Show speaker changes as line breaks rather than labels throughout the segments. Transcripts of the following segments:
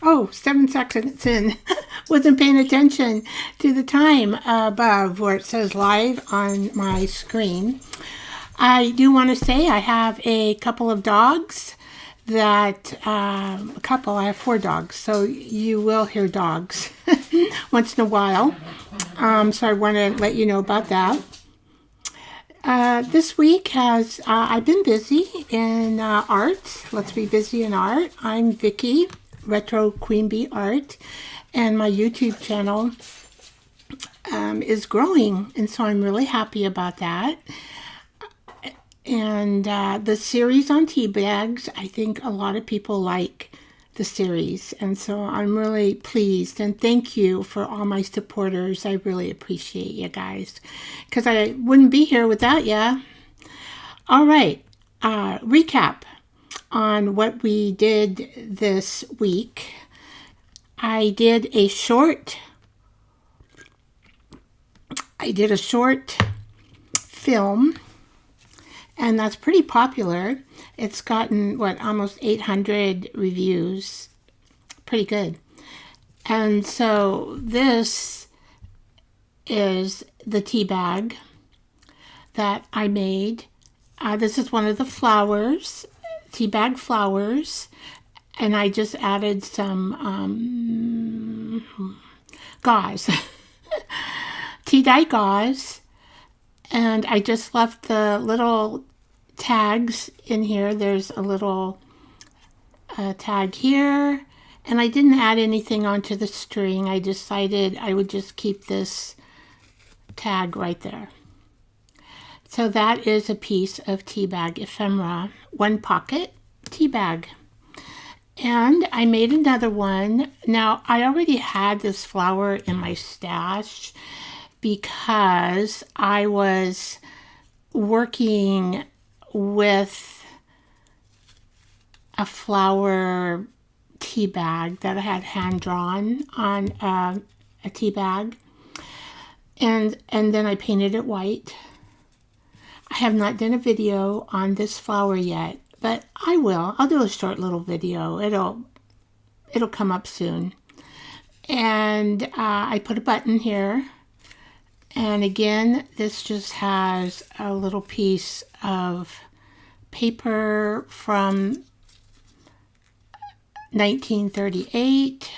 Oh, 7 seconds in. Wasn't paying attention to the time above where it says live on my screen. I do want to say I have a couple of dogs that, I have 4 dogs, so you will hear dogs once in a while. So I want to let you know about that. This week I've been busy in art. Let's be busy in art. I'm Vicki, Retro Queen Bee Art, and my YouTube channel is growing, and so I'm really happy about that. And the series on tea bags, I think a lot of people like the series, and so I'm really pleased, and thank you for all my supporters. I really appreciate you guys, because I wouldn't be here without you. All right, recap on what we did this week. I did a short film, and that's pretty popular. It's gotten, almost 800 reviews. Pretty good. And so this is the tea bag that I made. This is one of the flowers, tea bag flowers, and I just added some gauze, tea dye gauze, and I just left the little tags in here. There's a little tag here, and I didn't add anything onto the string. I decided I would just keep this tag right there. So that is a piece of Teabag Ephemera, 1 pocket tea bag. And I made another one. Now, I already had this flower in my stash because I was working with a flower tea bag that I had hand drawn on a tea bag, and then I painted it white. I have not done a video on this flower yet, but I will. I'll do a short little video. It'll come up soon. And I put a button here. And again, this just has a little piece of paper from 1938.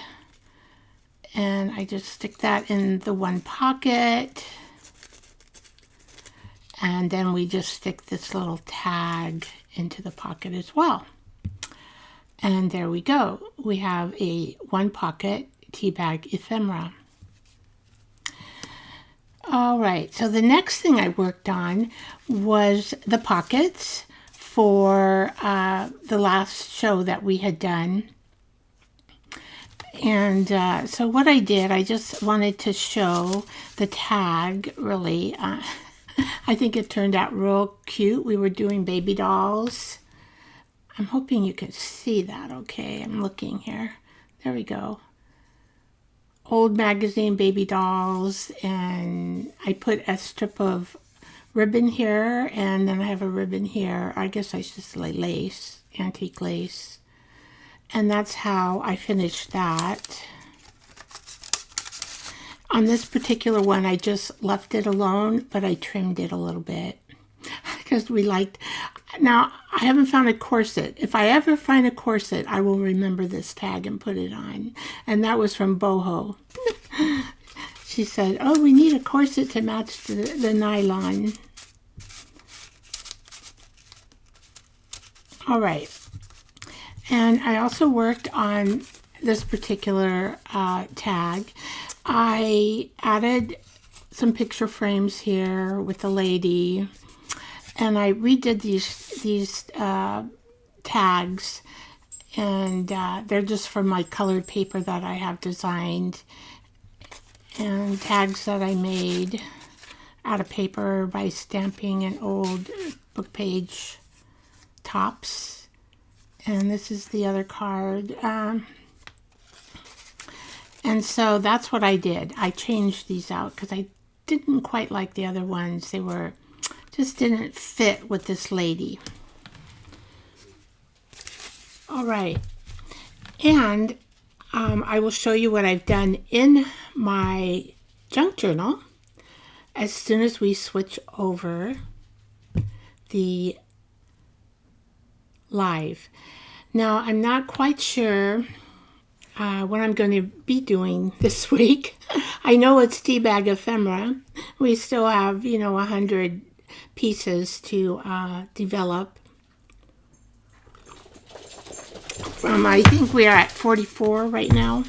And I just stick that in the 1 pocket. And then we just stick this little tag into the pocket as well. And there we go. We have a 1 pocket Teabag Ephemera. All right, so the next thing I worked on was the pockets for the last show that we had done. And so what I did, I just wanted to show the tag, really. I think it turned out real cute. We were doing baby dolls. I'm hoping you can see that okay. I'm looking here. There we go. Old magazine baby dolls, and I put a strip of ribbon here, and then I have a ribbon here. I guess I should say lace, antique lace. And that's how I finished that. On this particular one, I just left it alone, but I trimmed it a little bit because we liked. Now, I haven't found a corset. If I ever find a corset, I will remember this tag and put it on. And that was from Boho. She said, oh, we need a corset to match the nylon. All right. And I also worked on this particular tag. I added some picture frames here with the lady, and I redid these tags, and they're just from my colored paper that I have designed, and tags that I made out of paper by stamping an old book page tops. And this is the other card. And so that's what I did. I changed these out because I didn't quite like the other ones. They just didn't fit with this lady. All right. And I will show you what I've done in my junk journal as soon as we switch over the live. Now, I'm not quite sure what I'm going to be doing this week. I know it's Teabag Ephemera. We still have, 100 pieces to develop. I think we are at 44 right now.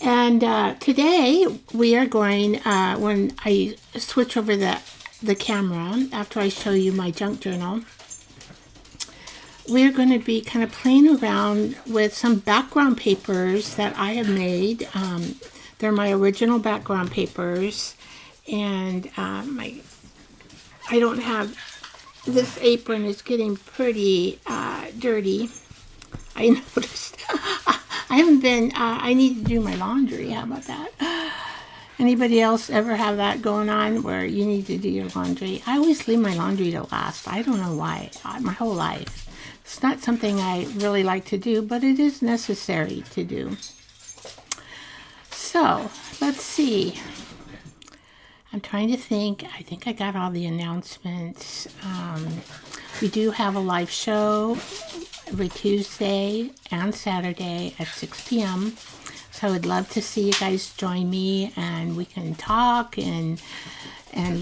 And today we are going, when I switch over the camera, after I show you my junk journal, we're going to be kind of playing around with some background papers that I have made. They're my original background papers. And I don't have, this apron is getting pretty dirty. I noticed. I haven't been, I need to do my laundry. How about that? Anybody else ever have that going on where you need to do your laundry? I always leave my laundry to last. I don't know why, my whole life. It's not something I really like to do, but it is necessary to do. So, let's see. I'm trying to think. I think I got all the announcements. We do have a live show every Tuesday and Saturday at 6 p.m. So I would love to see you guys join me, and we can talk and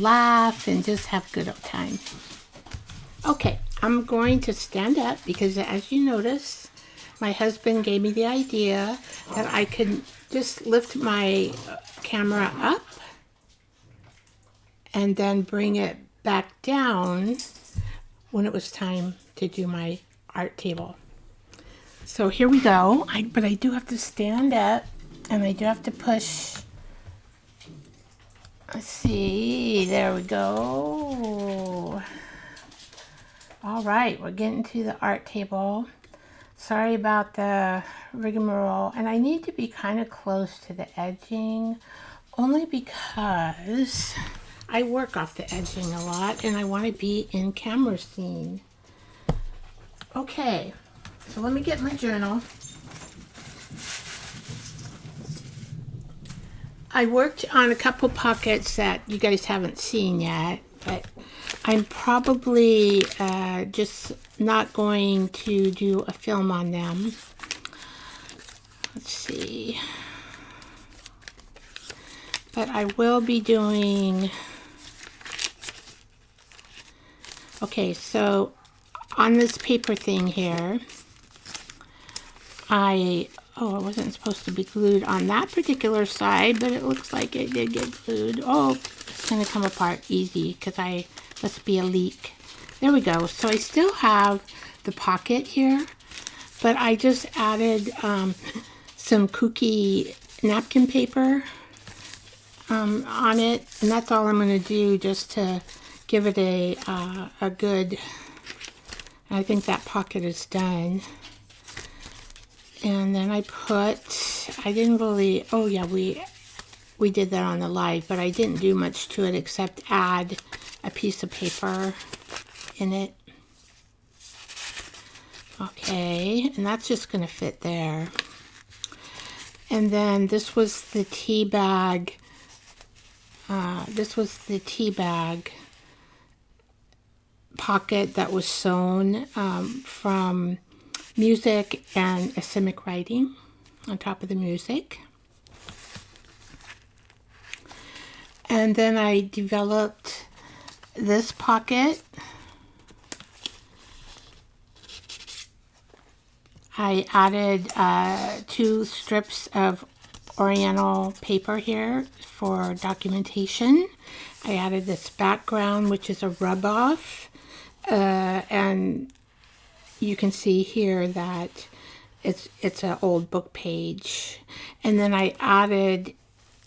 laugh and just have a good old time. Okay, I'm going to stand up because, as you notice, my husband gave me the idea that I could just lift my camera up and then bring it back down when it was time to do my art table. So here we go. But I do have to stand up, and I do have to push. Let's see. There we go. All right, we're getting to the art table. Sorry about the rigmarole. And I need to be kind of close to the edging, only because I work off the edging a lot, and I want to be in camera scene. Okay, so let me get my journal. I worked on a couple pockets that you guys haven't seen yet, but I'm probably just not going to do a film on them. Let's see. But I will be doing... Okay, so on this paper thing here, it wasn't supposed to be glued on that particular side, but it looks like it did get glued. Oh, it's going to come apart easy because must be a leak. There we go. So I still have the pocket here, but I just added some kooky napkin paper on it, and that's all I'm going to do just to give it a good... I think that pocket is done. And then I didn't really, oh yeah, we did that on the live, but I didn't do much to it except add a piece of paper in it. Okay, and that's just going to fit there. And then this was the Teabag, pocket that was sewn from music and Assymic writing on top of the music. And then I developed this pocket. I added 2 strips of Oriental paper here for documentation. I added this background, which is a rub-off, and you can see here that it's an old book page. And then I added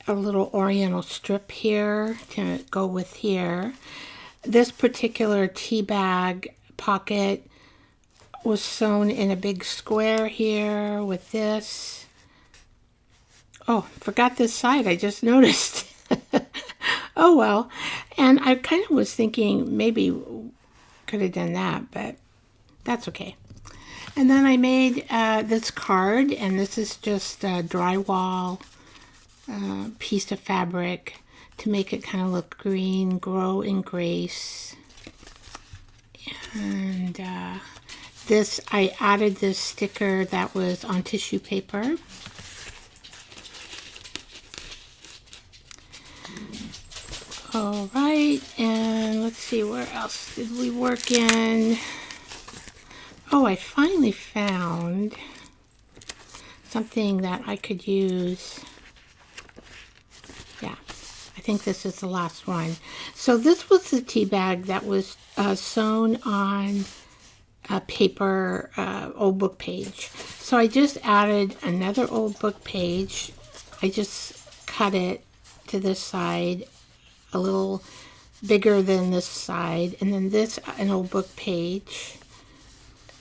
a little Oriental strip here to go with here. This particular tea bag pocket was sewn in a big square here with this. Oh, forgot this side, I just noticed. Oh well. And I kind of was thinking maybe could have done that, but that's okay. And then I made this card, and this is just a drywall piece of fabric to make it kind of look green, grow in grace. And this, I added this sticker that was on tissue paper. All right, and let's see, where else did we work in? Oh, I finally found something that I could use. Yeah, I think this is the last one. So this was the tea bag that was sewn on a paper old book page. So I just added another old book page. I just cut it to this side a little bigger than this side, and then this an old book page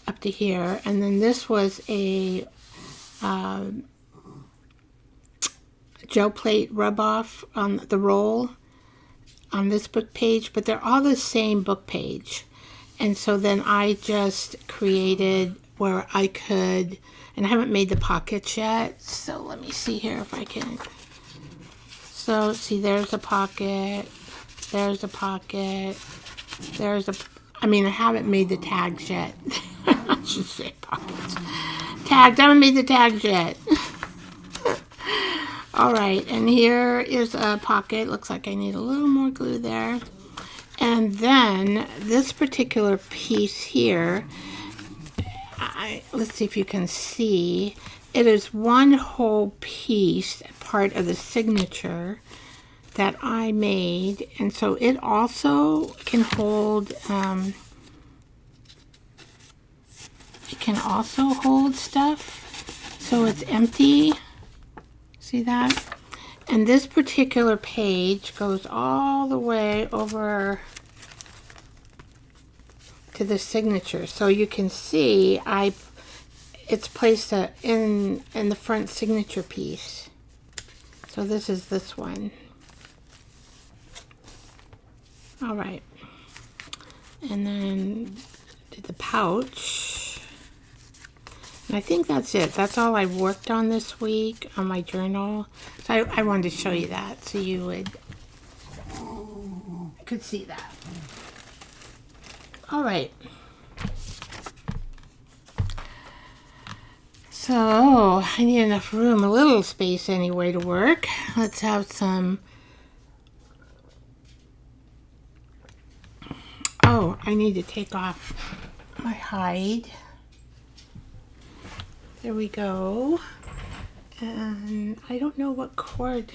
up to here, and then this was a gel plate rub off on the roll on this book page, but they're all the same book page. And so then I just created where I could, and I haven't made the pockets yet, so let me see here if I can. So see, there's a pocket, there's a pocket, there's a, I mean, I haven't made the tags yet. I should say pockets. Tags, I haven't made the tags yet. All right, and here is a pocket. Looks like I need a little more glue there. And then this particular piece here, let's see if you can see, it is one whole piece, part of the signature that I made, and so it also can hold, it can also hold stuff, so it's empty. See that? And this particular page goes all the way over to the signature, so you can see it's placed in the front signature piece. So this is this one. All right, and then did the pouch. And I think that's it. That's all I worked on this week on my journal. So I wanted to show you that so you could see that. All right. So I need enough room, a little space anyway to work. Let's have some. Oh, I need to take off my hide. There we go. And I don't know what cord.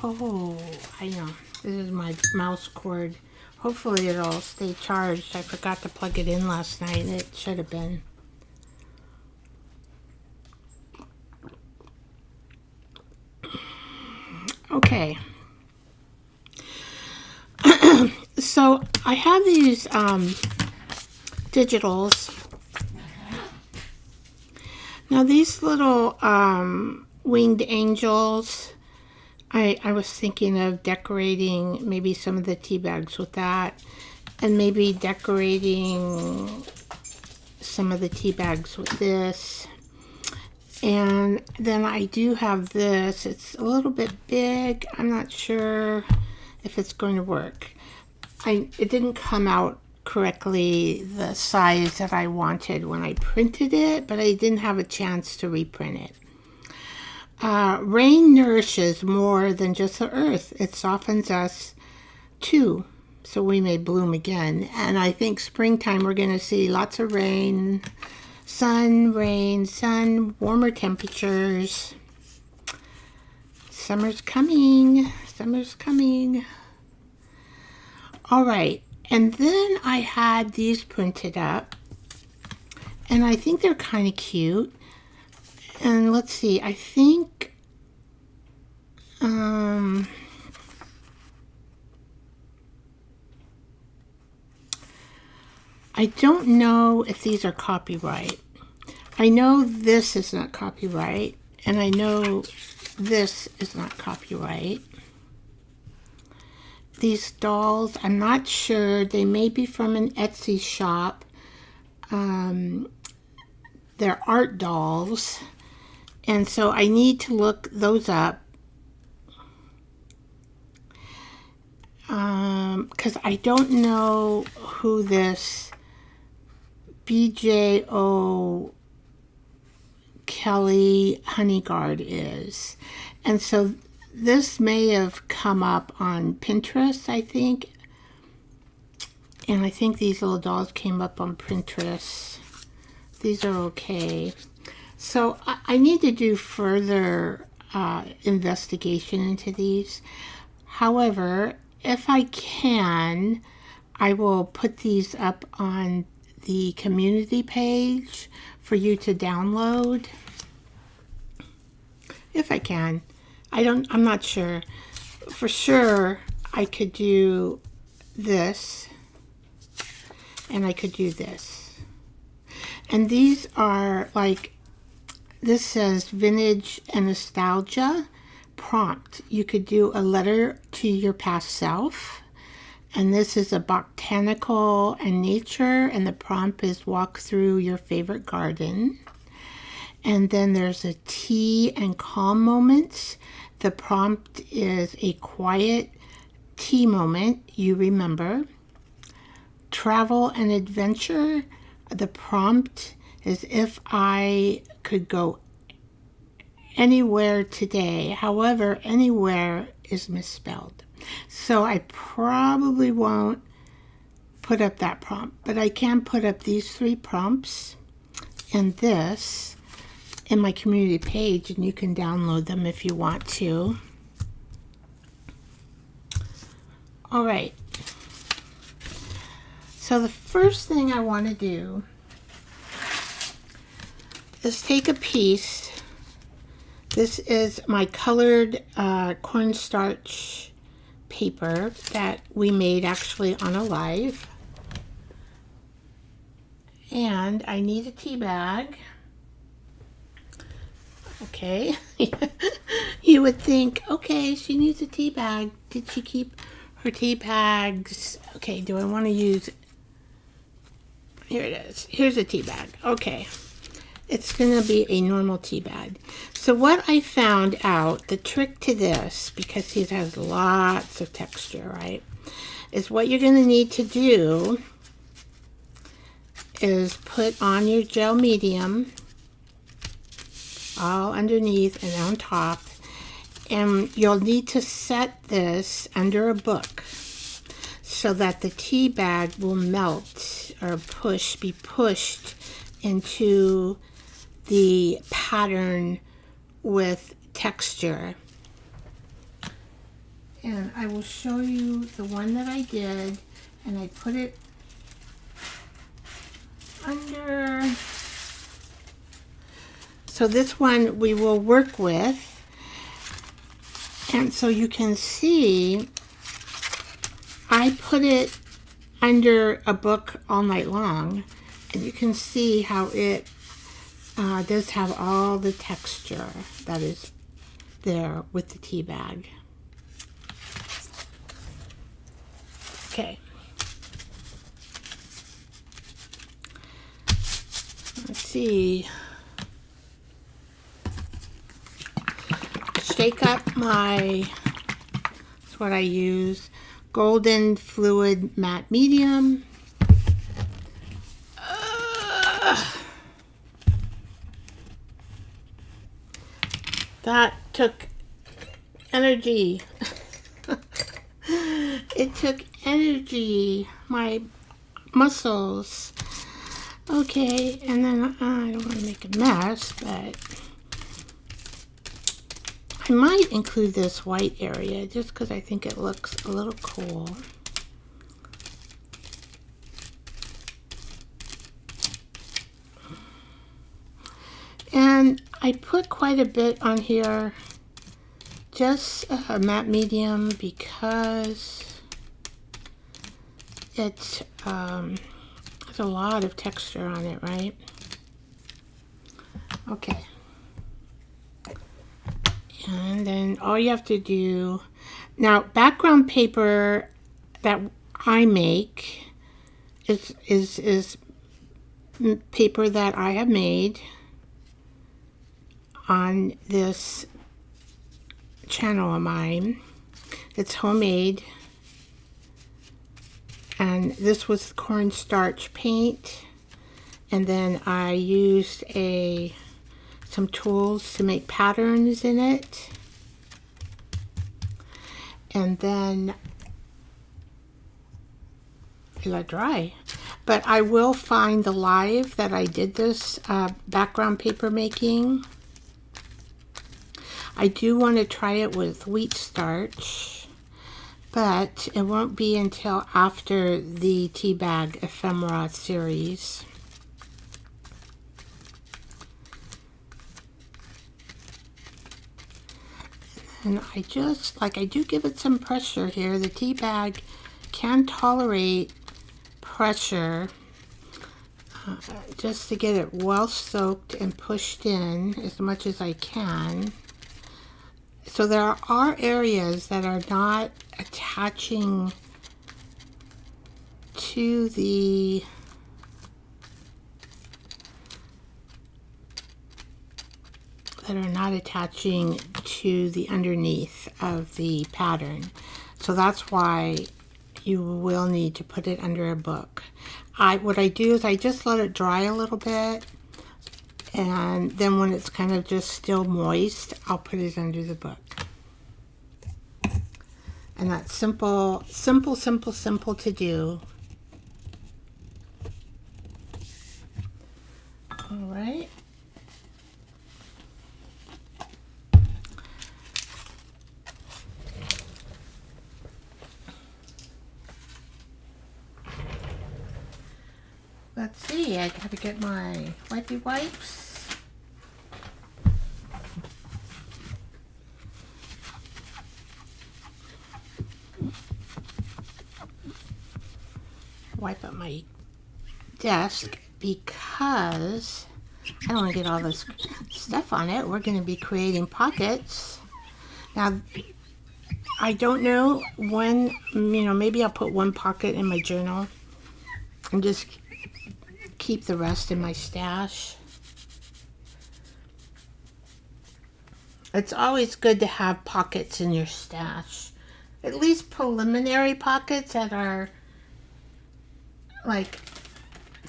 Oh, I know. This is my mouse cord. Hopefully it'll stay charged. I forgot to plug it in last night. It should have been. Okay. So I have these digitals. Now these little winged angels, I was thinking of decorating maybe some of the tea bags with that, and maybe decorating some of the tea bags with this. And then I do have this. It's a little bit big. I'm not sure if it's going to work. It didn't come out correctly the size that I wanted when I printed it, but I didn't have a chance to reprint it. Rain nourishes more than just the earth. It softens us too, so we may bloom again. And I think springtime we're going to see lots of rain, rain, sun, warmer temperatures. Summer's coming. Summer's coming. All right. And then I had these printed up, and I think they're kind of cute. And let's see, I think, I don't know if these are copyright. I know this is not copyright, and I know this is not copyright. These dolls, I'm not sure. They may be from an Etsy shop. they're art dolls. And so I need to look those up. Because I don't know who this BJO Kelly Honeyguard is. And so this may have come up on Pinterest, I think. And I think these little dolls came up on Pinterest. These are okay. So I need to do further investigation into these. However, if I can, I will put these up on the community page for you to download. If I can. I'm not sure. For sure, I could do this, and I could do this. And these are like, this says vintage and nostalgia prompt. You could do a letter to your past self. And this is a botanical and nature, and the prompt is walk through your favorite garden. And then there's a tea and calm moments. The prompt is a quiet tea moment you remember. Travel and adventure. The prompt is if I could go anywhere today. However, anywhere is misspelled. So I probably won't put up that prompt, but I can put up these 3 prompts and this in my community page, and you can download them if you want to. All right. So the first thing I want to do is take a piece. This is my colored cornstarch paper that we made actually on a live. And I need a tea bag. Okay. You would think, okay, she needs a tea bag. Did she keep her tea bags? Okay, do I want to use... Here it is. Here's a tea bag. Okay. It's going to be a normal tea bag. So what I found out, the trick to this, because it has lots of texture, right, is what you're going to need to do is put on your gel medium all underneath and on top, and you'll need to set this under a book so that the tea bag will melt or be pushed into the pattern with texture. And I will show you the one that I did, and I put it under. So this one we will work with, and so you can see I put it under a book all night long, and you can see how it does have all the texture that is there with the tea bag. Okay. Let's see. Shake up my, that's what I use, golden fluid matte medium. That took energy. It took energy, my muscles. Okay, and then I don't want to make a mess, but I might include this white area just because I think it looks a little cool. And I put quite a bit on here, just a matte medium, because it's there's a lot of texture on it, right? Okay. And then all you have to do, now background paper that I make is paper that I have made on this channel of mine. It's homemade, and this was cornstarch paint, and then I used some tools to make patterns in it, and then let dry. But I will find the live that I did this background paper making. I do want to try it with wheat starch, but it won't be until after the Teabag Ephemera series. And I do give it some pressure here. The tea bag can tolerate pressure, just to get it well soaked and pushed in as much as I can. So there are areas that are not attaching to the underneath of the pattern. So that's why you will need to put it under a book. What I do is I just let it dry a little bit, and then when it's kind of just still moist, I'll put it under the book. And that's simple, simple, simple, simple to do. All right. Let's see, I gotta get my wipey wipes. Wipe up my desk because I don't want to get all this stuff on it. We're going to be creating pockets. Now, I don't know when, maybe I'll put one pocket in my journal and just keep the rest in my stash. It's always good to have pockets in your stash. At least preliminary pockets that are like,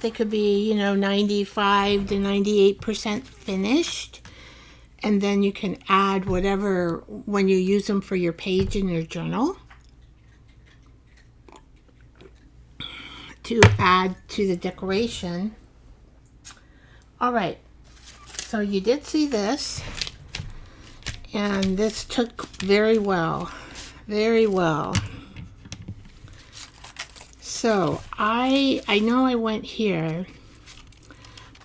they could be, 95 to 98% finished. And then you can add whatever when you use them for your page in your journal to add to the decoration. All right, so you did see this, and this took very well, very well. So I know I went here,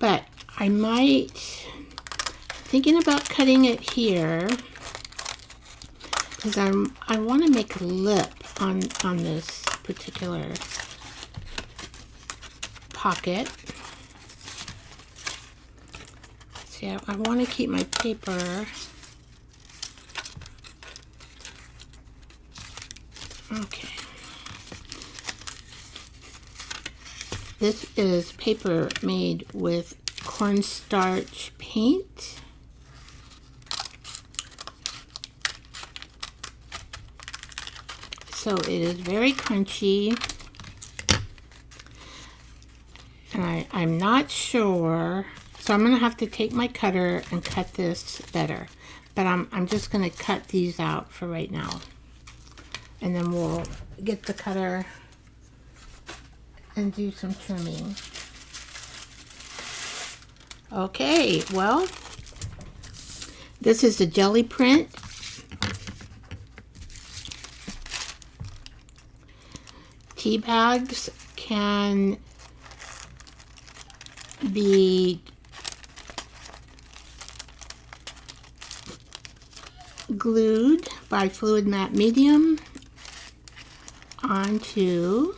but I might, thinking about cutting it here, because I want to make a lip on this particular pocket. See, I want to keep my paper. Okay. This is paper made with cornstarch paint. So it is very crunchy. And I'm not sure. So I'm going to have to take my cutter and cut this better. But I'm just going to cut these out for right now. And then we'll get the cutter and do some trimming. Okay, well, this is the jelly print. Tea bags can be glued by fluid matte medium onto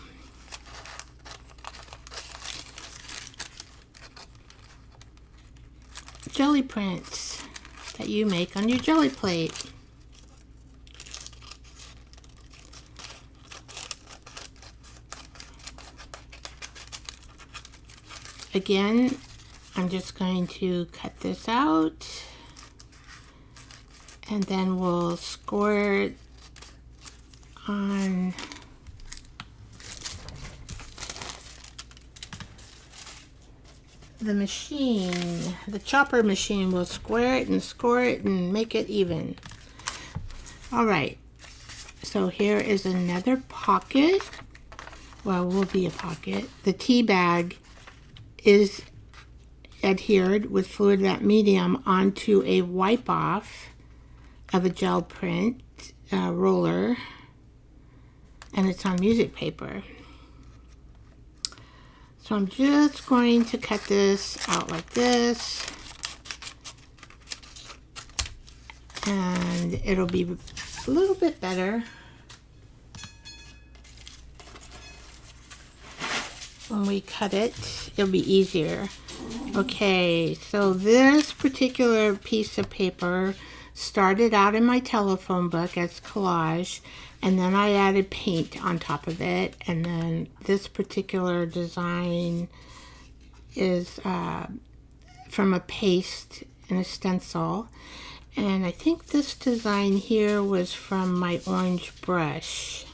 jelly prints that you make on your jelly plate. again, I'm just going to cut this out, and then we'll score it on the machine. The chopper machine will square it and score it and make it even. All right, so here is another pocket. Well, will be a pocket. The tea bag is adhered with fluid wrap medium onto a wipe off of a gel print roller, and it's on music paper. So I'm just going to cut this out like this, and it'll be a little bit better when we cut it. It'll be easier. Okay, so this particular piece of paper started out in my telephone book as collage, and then I added paint on top of it, and then this particular design is from a paste and a stencil, and I think this design here was from my orange brush.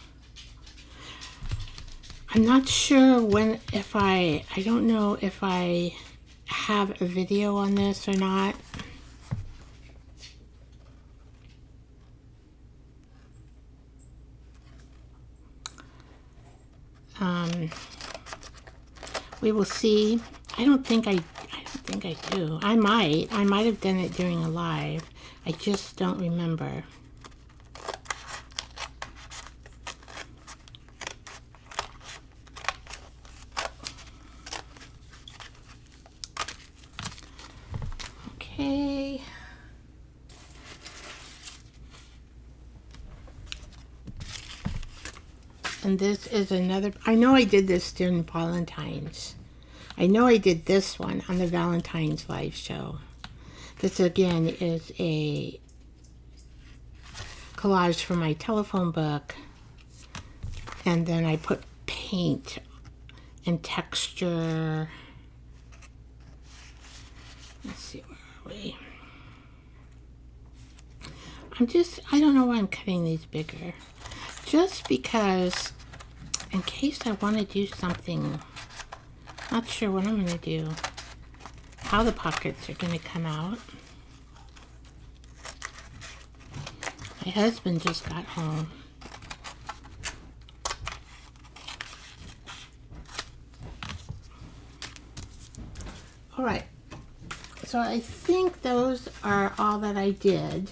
I'm not sure when, I don't know if I have a video on this or not. We will see. I don't think I do. I might have done it during a live. I just don't remember. Okay. And this is another, I know I did this during Valentine's. I know I did this one on the Valentine's live show. This again is a collage from my telephone book. And then I put paint and texture. Let's see, where are we? I don't know why I'm cutting these bigger. Just because, in case I want to do something, not sure what I'm going to do, how the pockets are going to come out. My husband just got home. All right, so I think those are all that I did,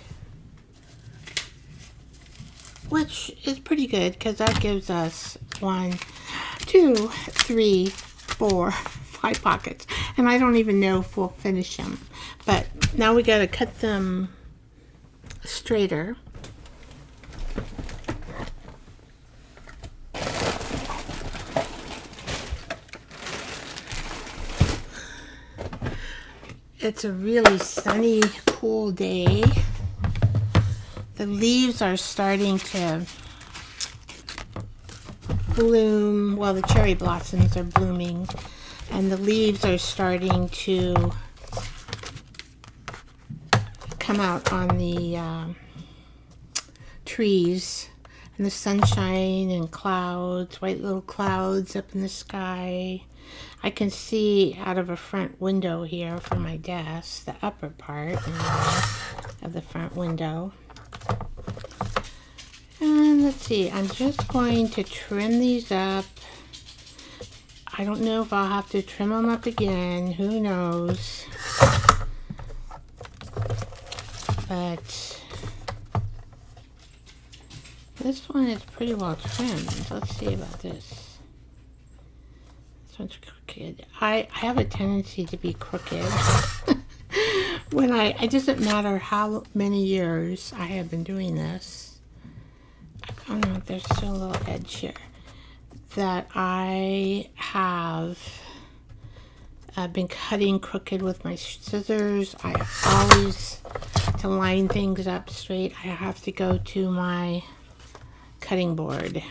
which is pretty good because that gives us 1, 2, 3, 4, 5 pockets, and I don't even know if we'll finish them. But now we got to cut them straighter. It's a really sunny, cool day. The leaves are starting to bloom. Well, the cherry blossoms are blooming, and the leaves are starting to come out on the trees, and the sunshine and clouds, white little clouds up in the sky. I can see out of a front window here from my desk, the upper part of the front window. And let's see, I'm just going to trim these up. I don't know if I'll have to trim them up again, who knows. But this one is pretty well trimmed. Let's see about this. This one's crooked. I have a tendency to be crooked. When it doesn't matter how many years I have been doing this. I don't know if there's still a little edge here. That I have been cutting crooked with my scissors. I always, to line things up straight, I have to go to my cutting board.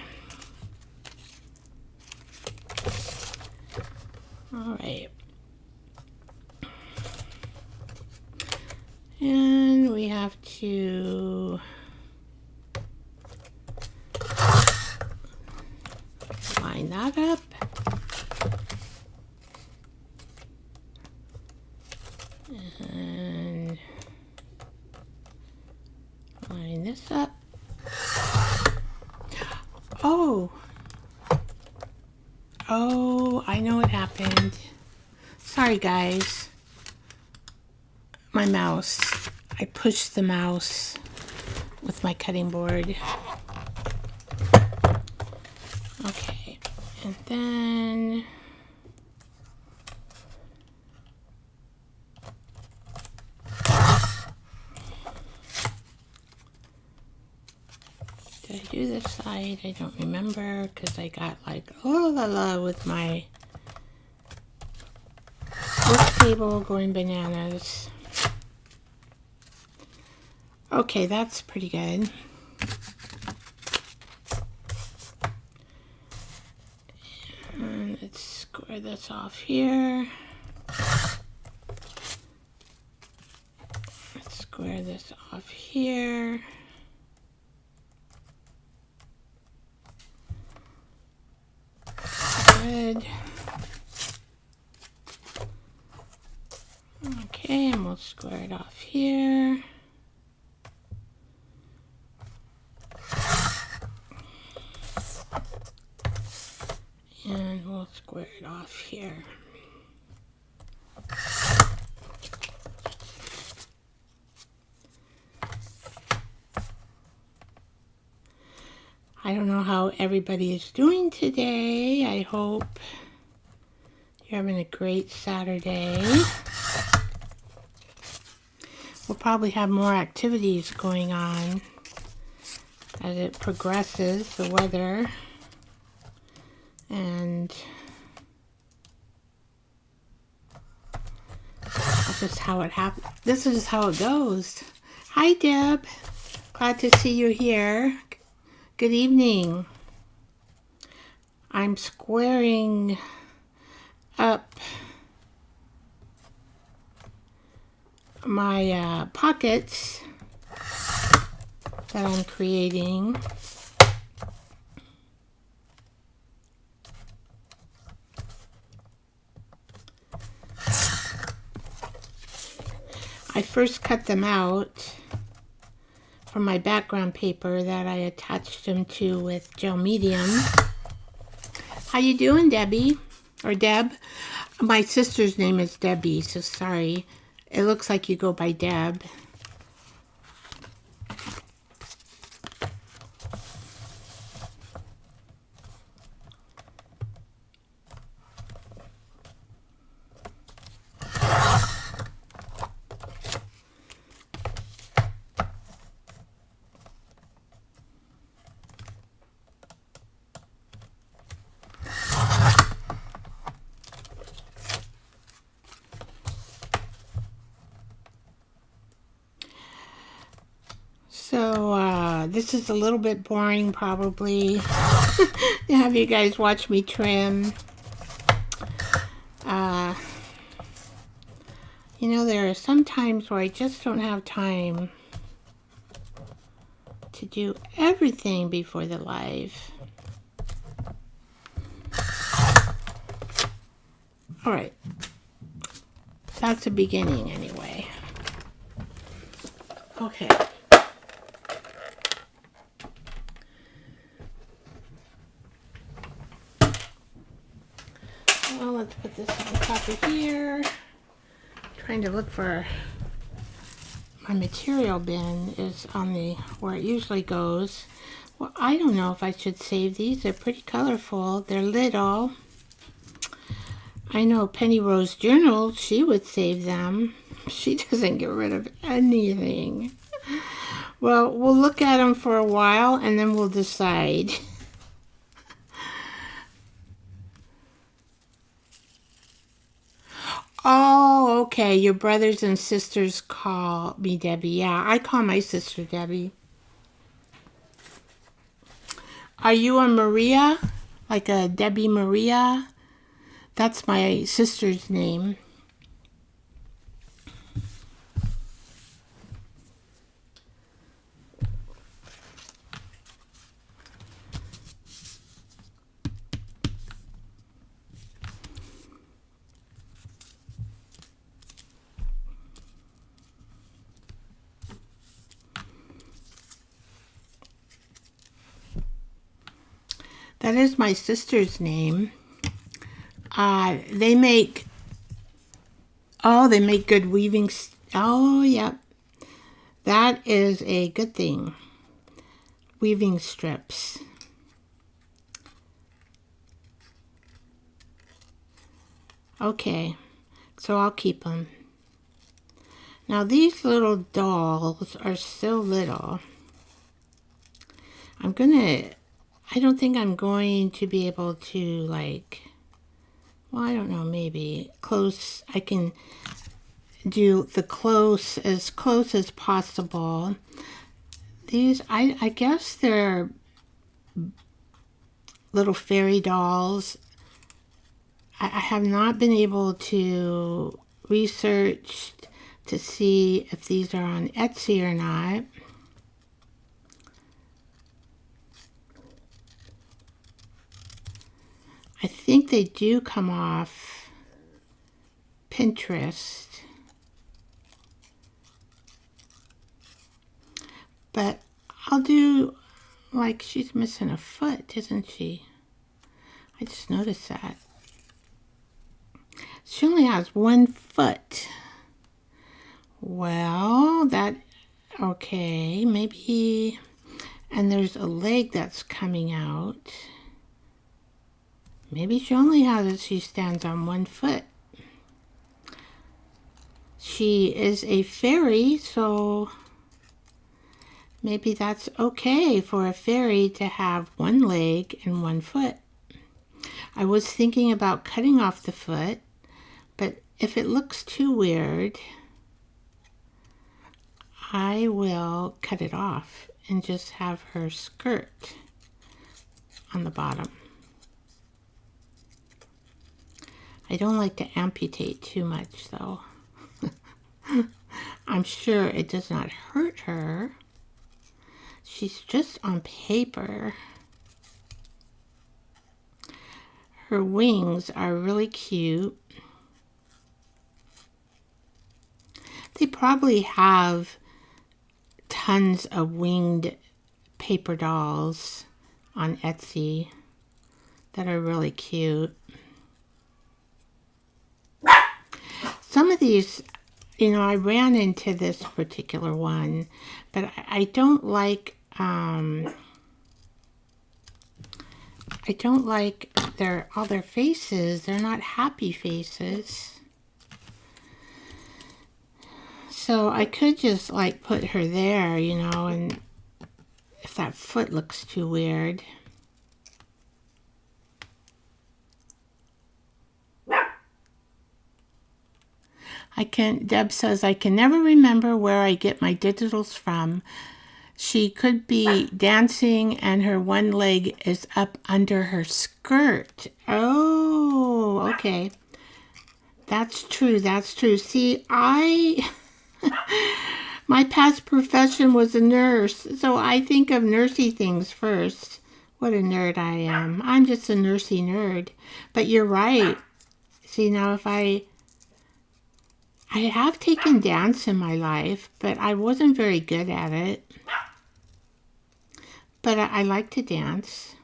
All right, line that up. And line this up. Oh, I know what happened. Sorry, guys. My mouse. I pushed the mouse with my cutting board. Okay, and then did I do this side? I don't remember because I got like oh la la with my work table going bananas. Okay, that's pretty good. And let's square this off here. Let's square this off here. Good. Okay, and we'll square it off here. And we'll square it off here. I don't know how everybody is doing today. I hope you're having a great Saturday. We'll probably have more activities going on as it progresses, the weather. And that's just how it happens. This is how it goes. Hi, Deb. Glad to see you here. Good evening. I'm squaring up my pockets that I'm creating. I first cut them out from my background paper that I attached them to with gel medium. How you doing, Debbie? Or Deb? My sister's name is Debbie, so sorry. It looks like you go by Deb. So, this is a little bit boring, probably, to have you guys watch me trim. You know, there are some times where I just don't have time to do everything before the live. All right. That's a beginning, anyway. Okay. Well, let's put this on top of here. Trying to look for my material bin is on the where it usually goes. Well, I don't know if I should save these. They're pretty colorful. They're little. I know Penny Rose Journal, she would save them. She doesn't get rid of anything. Well, we'll look at them for a while and then we'll decide. Oh, okay. Your brothers and sisters call me Debbie. Yeah, I call my sister Debbie. Are you a Maria? Like a Debbie Maria? That's my sister's name. That is my sister's name. They make, they make good weaving. Oh, yep. That is a good thing. Weaving strips. Okay, so I'll keep them. Now these little dolls are so little. I don't think I'm going to be able to, like, well, I don't know, maybe close. I can do the as close as possible. These, I guess they're little fairy dolls. I have not been able to research to see if these are on Etsy or not. I think they do come off Pinterest. But I'll do, like, she's missing a foot, isn't she? I just noticed that. She only has one foot. Well, okay, maybe, and there's a leg that's coming out. Maybe she stands on one foot. She is a fairy, so maybe that's okay for a fairy to have one leg and one foot. I was thinking about cutting off the foot, but if it looks too weird, I will cut it off and just have her skirt on the bottom. I don't like to amputate too much, though. I'm sure it does not hurt her. She's just on paper. Her wings are really cute. They probably have tons of winged paper dolls on Etsy that are really cute. Some of these, I ran into this particular one, but I don't like, all their faces. They're not happy faces. So I could just, like, put her there, and if that foot looks too weird. Deb says, I can never remember where I get my digitals from. She could be dancing and her one leg is up under her skirt. Oh, okay. That's true. See, my past profession was a nurse, so I think of nursey things first. What a nerd I am. I'm just a nursey nerd. But you're right. See, now if I have taken dance in my life, but I wasn't very good at it. But I like to dance.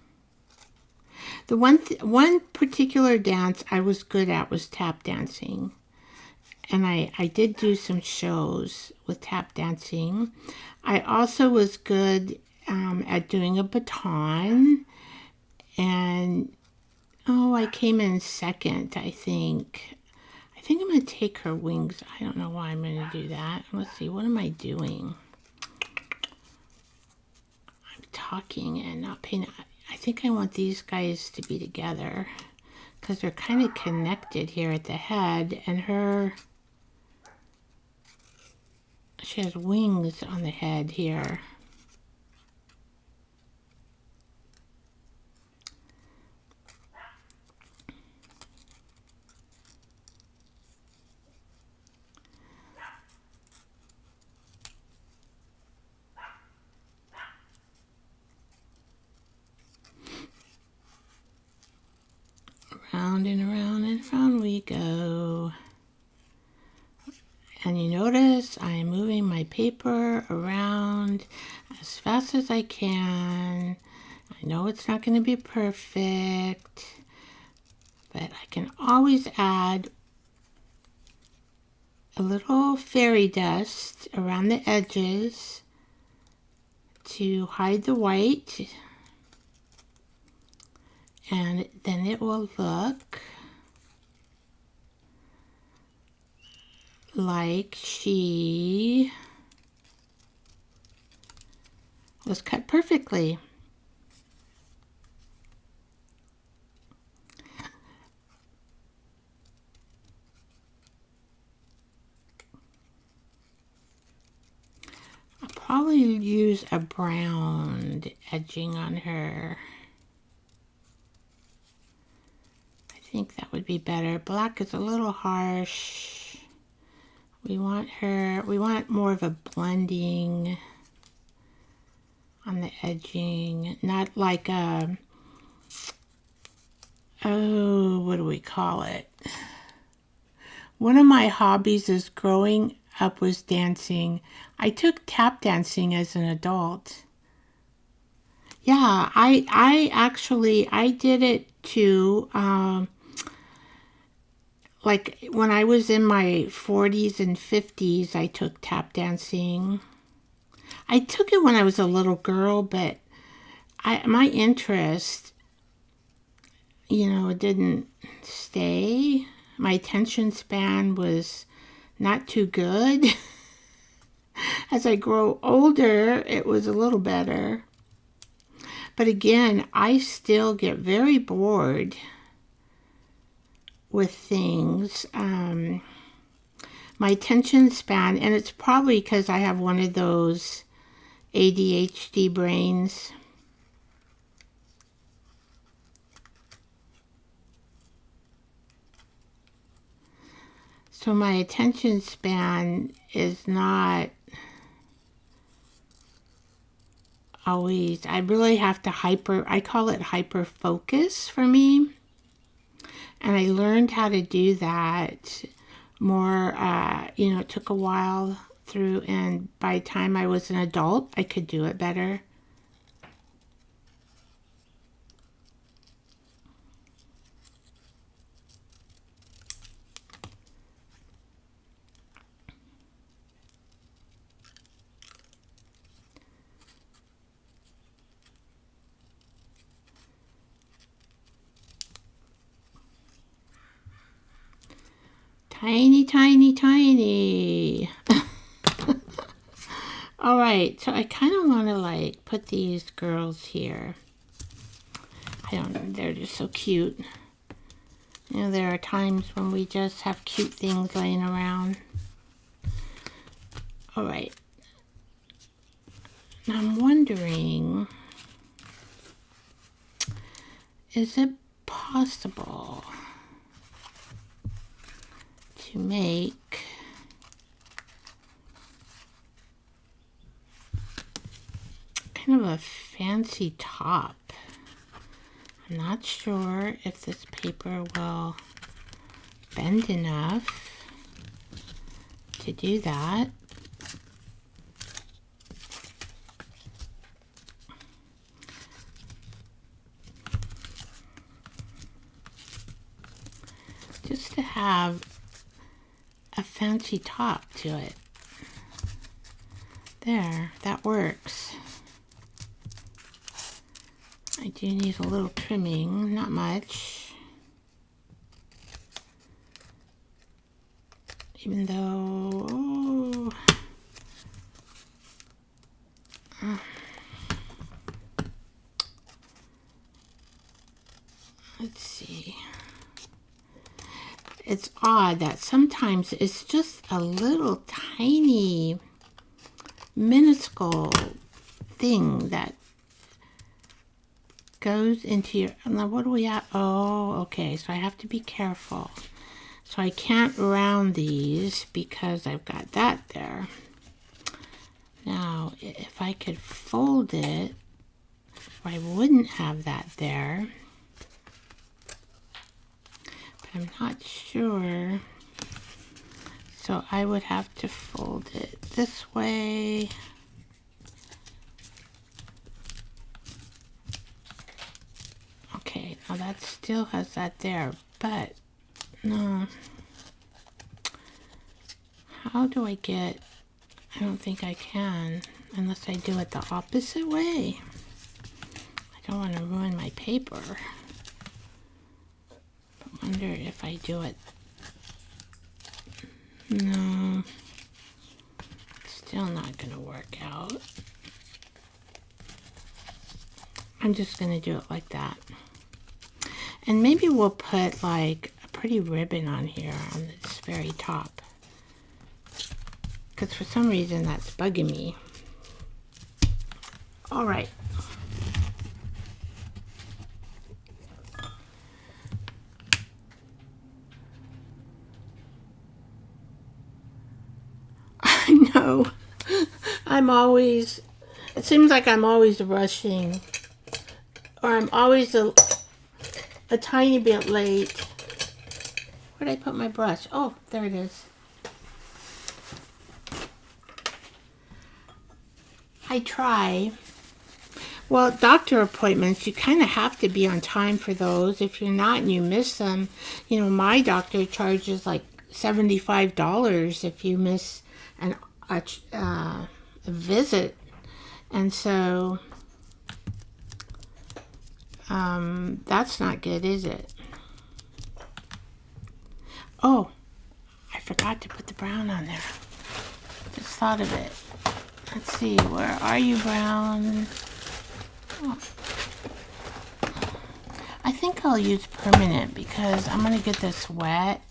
The one particular dance I was good at was tap dancing. And I did do some shows with tap dancing. I also was good at doing a baton. And, I came in second, I think. I think I'm going to take her wings. I don't know why I'm going to do that. Let's see, what am I doing? I'm talking and not paying. I think I want these guys to be together because they're kind of connected here at the head, and she has wings on the head here. Round and around and round we go. And you notice I'm moving my paper around as fast as I can. I know it's not going to be perfect, but I can always add a little fairy dust around the edges to hide the white, and then it will look like she was cut perfectly. I'll probably use a brown edging on her. I think that would be better. Black is a little harsh. We want more of a blending on the edging, not like a, oh, what do we call it? One of my hobbies is growing up was dancing. I took tap dancing as an adult. Yeah, I did it too. Like when I was in my 40s and 50s, I took tap dancing. I took it when I was a little girl, but my interest, it didn't stay. My attention span was not too good. As I grow older, it was a little better. But again, I still get very bored with things. My attention span, and it's probably because I have one of those ADHD brains. So my attention span is not always, I really have to I call it hyper focus for me. And I learned how to do that more, it took a while through, and by the time I was an adult, I could do it better. Tiny, tiny, tiny. All right, so I kind of want to put these girls here. I don't know, they're just so cute. There are times when we just have cute things laying around. All right. I'm wondering, is it possible to make kind of a fancy top? I'm not sure if this paper will bend enough to do that. Just to have a fancy top to it. There, that works. I do need a little trimming, not much. Even though, let's see. It's odd that sometimes it's just a little tiny, minuscule thing that goes into your, now what do we have? Oh, okay, so I have to be careful. So I can't round these because I've got that there. Now, if I could fold it, I wouldn't have that there. But I'm not sure. So I would have to fold it this way. that still has that there, but no. How do I get, I don't think I can, unless I do it the opposite way. I don't want to ruin my paper. I wonder if I do it. No, still not going to work out. I'm just going to do it like that. And maybe we'll put like a pretty ribbon on here on this very top. Because for some reason that's bugging me. All right. I know. It seems like I'm always rushing. Or I'm always a tiny bit late. Where'd I put my brush? Oh, there it is. I try. Well, doctor appointments, you kind of have to be on time for those. If you're not and you miss them, you know, my doctor charges like $75 if you miss a visit. And so that's not good, is it? Oh, I forgot to put the brown on there. Just thought of it. Let's see, where are you, brown? Oh. I think I'll use permanent because I'm going to get this wet.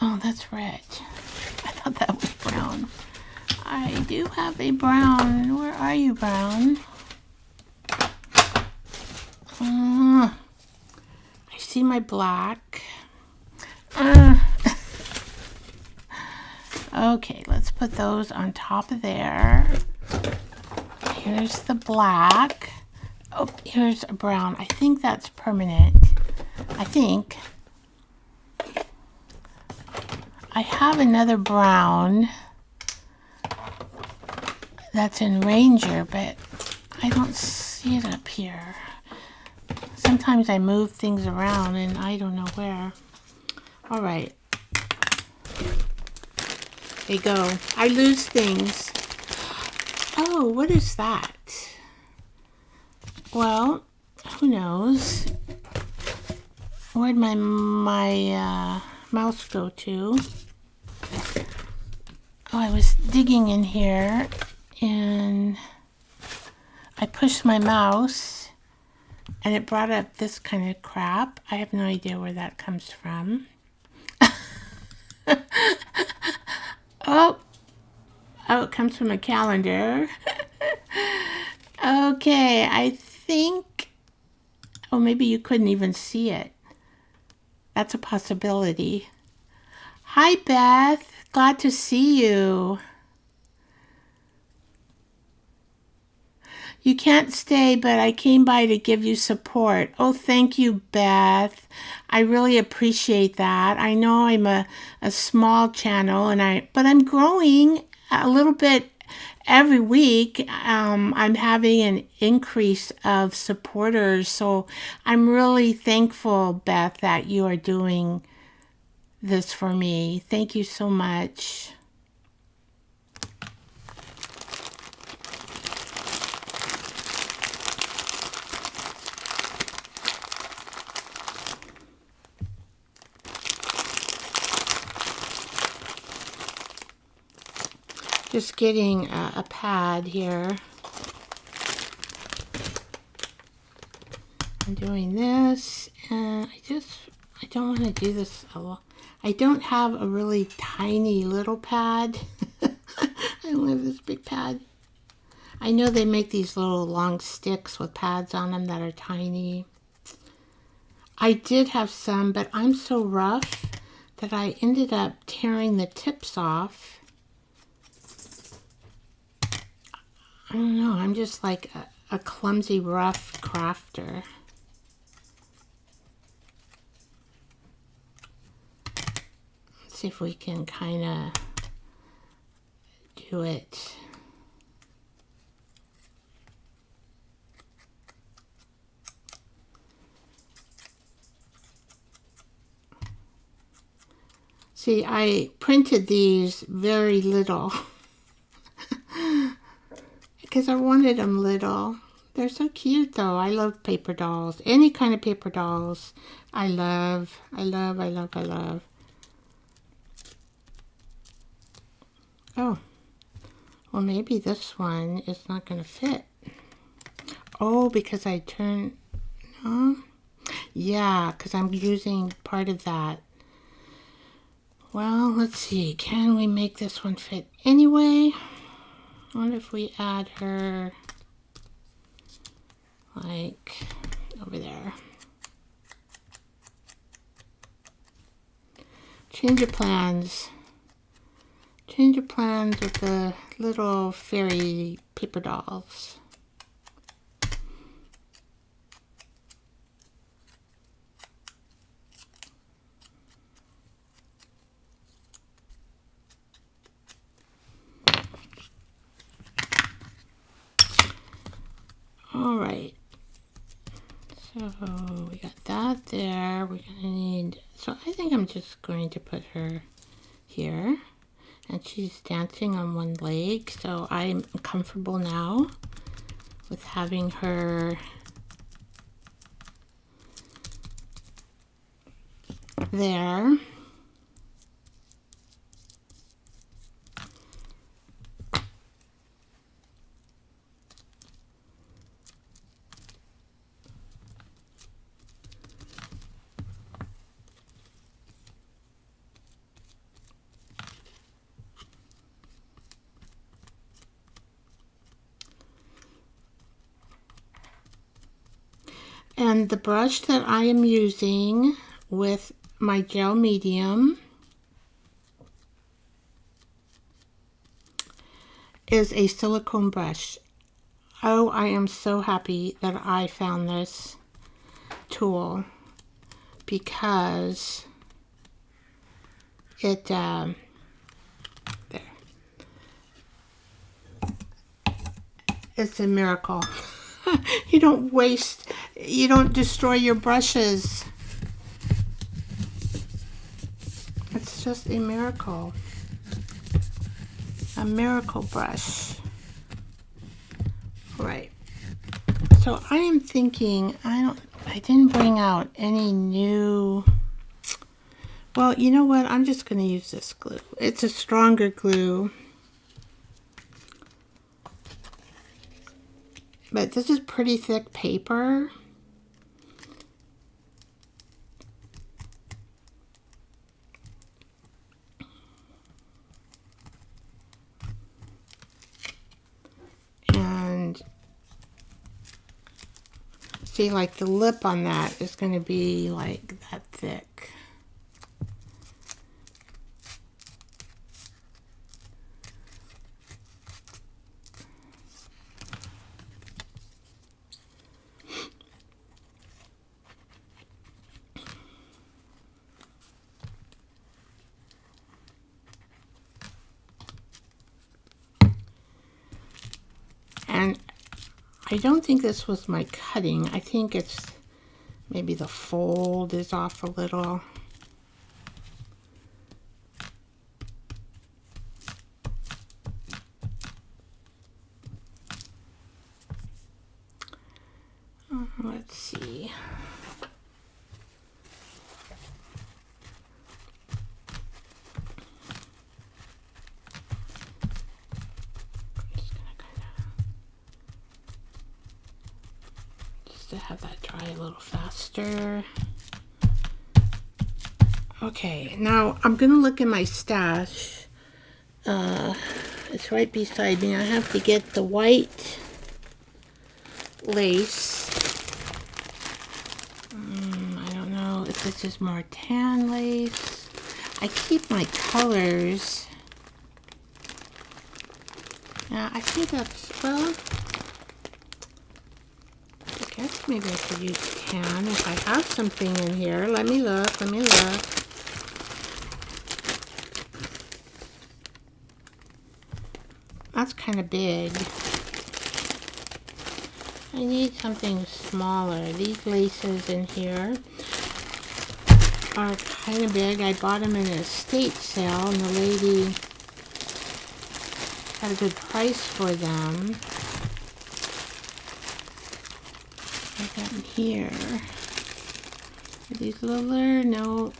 Oh, that's red. I thought that was brown. I do have a brown. Where are you, brown? I see my black. Okay, let's put those on top of there. Here's the black. Oh, here's a brown. I think that's permanent. I think. I have another brown that's in Ranger, but I don't see it up here. Sometimes I move things around and I don't know where. All right. There you go. I lose things. Oh, what is that? Well, who knows? Where'd my mouse go to? Oh, I was digging in here and I pushed my mouse and it brought up this kind of crap. I have no idea where that comes from. Oh, it comes from a calendar. Okay, I think, oh, maybe you couldn't even see it. That's a possibility. Hi, Beth. Glad to see you. You can't stay, but I came by to give you support. Oh, thank you, Beth. I really appreciate that. I know I'm a small channel, but I'm growing a little bit every week. I'm having an increase of supporters, so I'm really thankful, Beth, that you are doing this for me. Thank you so much. Just getting a pad here. I'm doing this, and I don't want to do this a lot. I don't have a really tiny little pad. I don't have this big pad. I know they make these little long sticks with pads on them that are tiny. I did have some, but I'm so rough that I ended up tearing the tips off. I don't know, I'm just like a clumsy, rough crafter. Let's see if we can kind of do it. See, I printed these very little because I wanted them little. They're so cute though. I love paper dolls. Any kind of paper dolls. I love. Oh, well maybe this one is not going to fit. Oh, because I turned, no? Yeah, because I'm using part of that. Well, let's see. Can we make this one fit anyway? What if we add her like over there? Change your plans. Change your plans with the little fairy paper dolls. All right, so we got that there. We're gonna need, so I think I'm just going to put her here, and she's dancing on one leg, so I'm comfortable now with having her there. And the brush that I am using with my gel medium is a silicone brush. Oh, I am so happy that I found this tool because it, there. It's a miracle. You don't waste, you don't destroy your brushes. It's just a miracle. A miracle brush. Right. So I am thinking, I didn't bring out any new, well, you know what? I'm just going to use this glue. It's a stronger glue. But this is pretty thick paper. And see, like the lip on that is going to be like that thick. And I don't think this was my cutting. I think it's maybe the fold is off a little. Let's see. To have that dry a little faster. Okay, now I'm gonna look in my stash. It's right beside me. I have to get the white lace. I don't know if this is more tan lace. I keep my colors. Yeah, I think that's, well, I guess maybe I could use tan if I have something in here. Let me look, let me look. That's kind of big. I need something smaller. These laces in here. are kind of big. I bought them in an estate sale, and the lady had a good price for them. I got them here. Are these littler? No.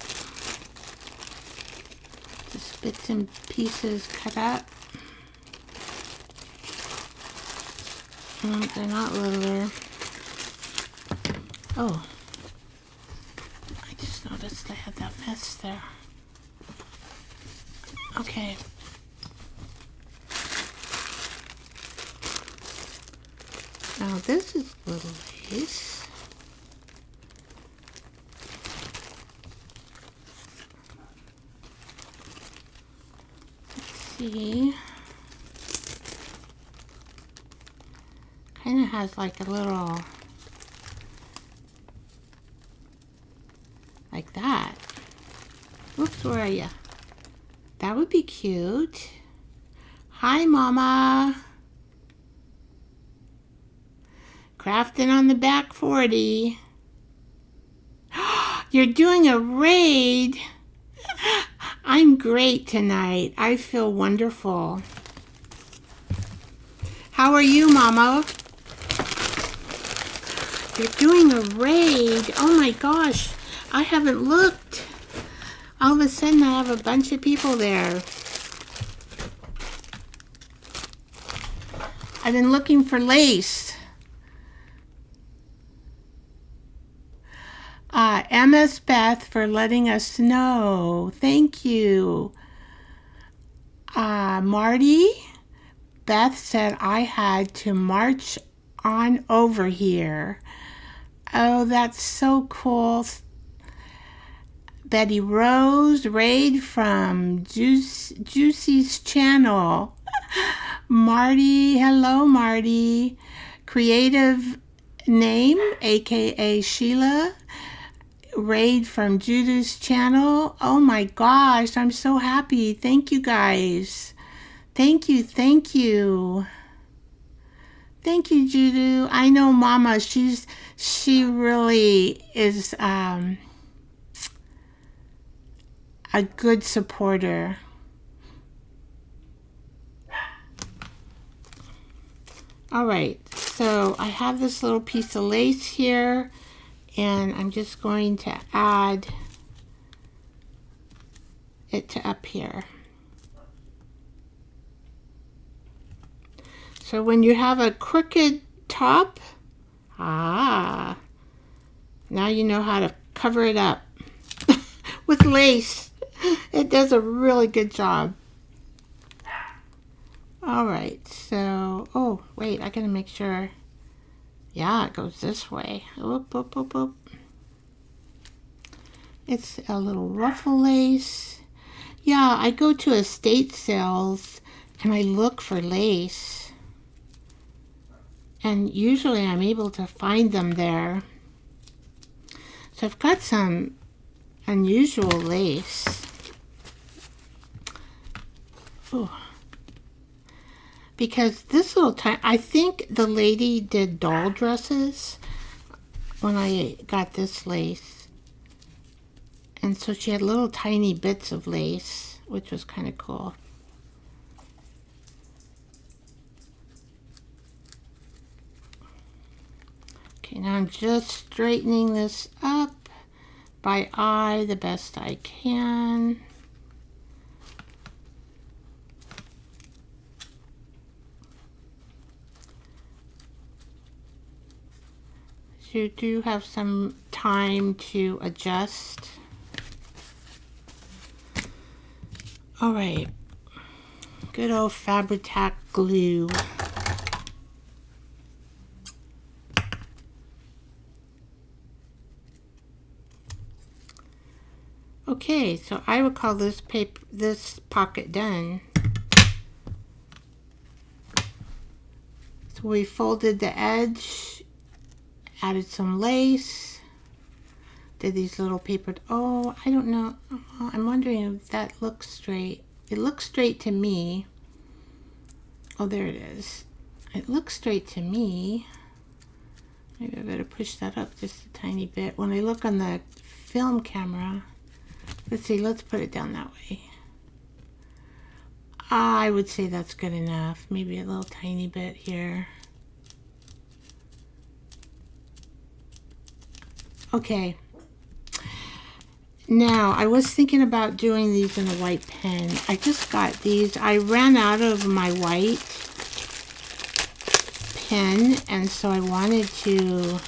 Just bits and pieces cut up. They're not littler. Oh. I just noticed I had that mess there. Okay. Now this is little lace. Let's see. Kind of has like a little, like that. Whoops, where are you? That would be cute. Hi, Mama. Crafting on the back 40. You're doing a raid. I'm great tonight. I feel wonderful. How are you, Mama? You're doing a raid. Oh my gosh. I haven't looked. All of a sudden I have a bunch of people there. I've been looking for lace. MS Beth for letting us know. Thank you. Marty, Beth said I had to march on over here. Oh, that's so cool. Betty Rose, raid from Juicy's channel. Marty, hello Marty. Creative name, aka Sheila. Raid from Judy's channel. Oh my gosh, I'm so happy. Thank you guys. Thank you, thank you. Thank you, Judy. I know Mama, she really is a good supporter. All right, so I have this little piece of lace here, and I'm just going to add it to up here. So when you have a crooked top, now you know how to cover it up with lace. It does a really good job. All right, so, oh, wait, I gotta make sure. Yeah, it goes this way. Oop, oop, oop, oop. It's a little ruffle lace. Yeah, I go to estate sales and I look for lace. And usually I'm able to find them there. So I've got some unusual lace. Ooh. Because this little time, I think the lady did doll dresses when I got this lace. And so she had little tiny bits of lace, which was kind of cool. Okay, now I'm just straightening this up by eye the best I can. You do have some time to adjust. All right, good old Fabri-Tac glue. Okay, so I would call this pocket done. So we folded the edge, added some lace, did these little papered, oh, I don't know, I'm wondering if that looks straight. It looks straight to me. Oh, there it is. It looks straight to me. Maybe I better push that up just a tiny bit. When I look on the film camera, Let's see, let's put it down that way. I would say that's good enough. Maybe a little tiny bit here. Okay. Now, I was thinking about doing these in a white pen. I just got these. I ran out of my white pen, and so I wanted to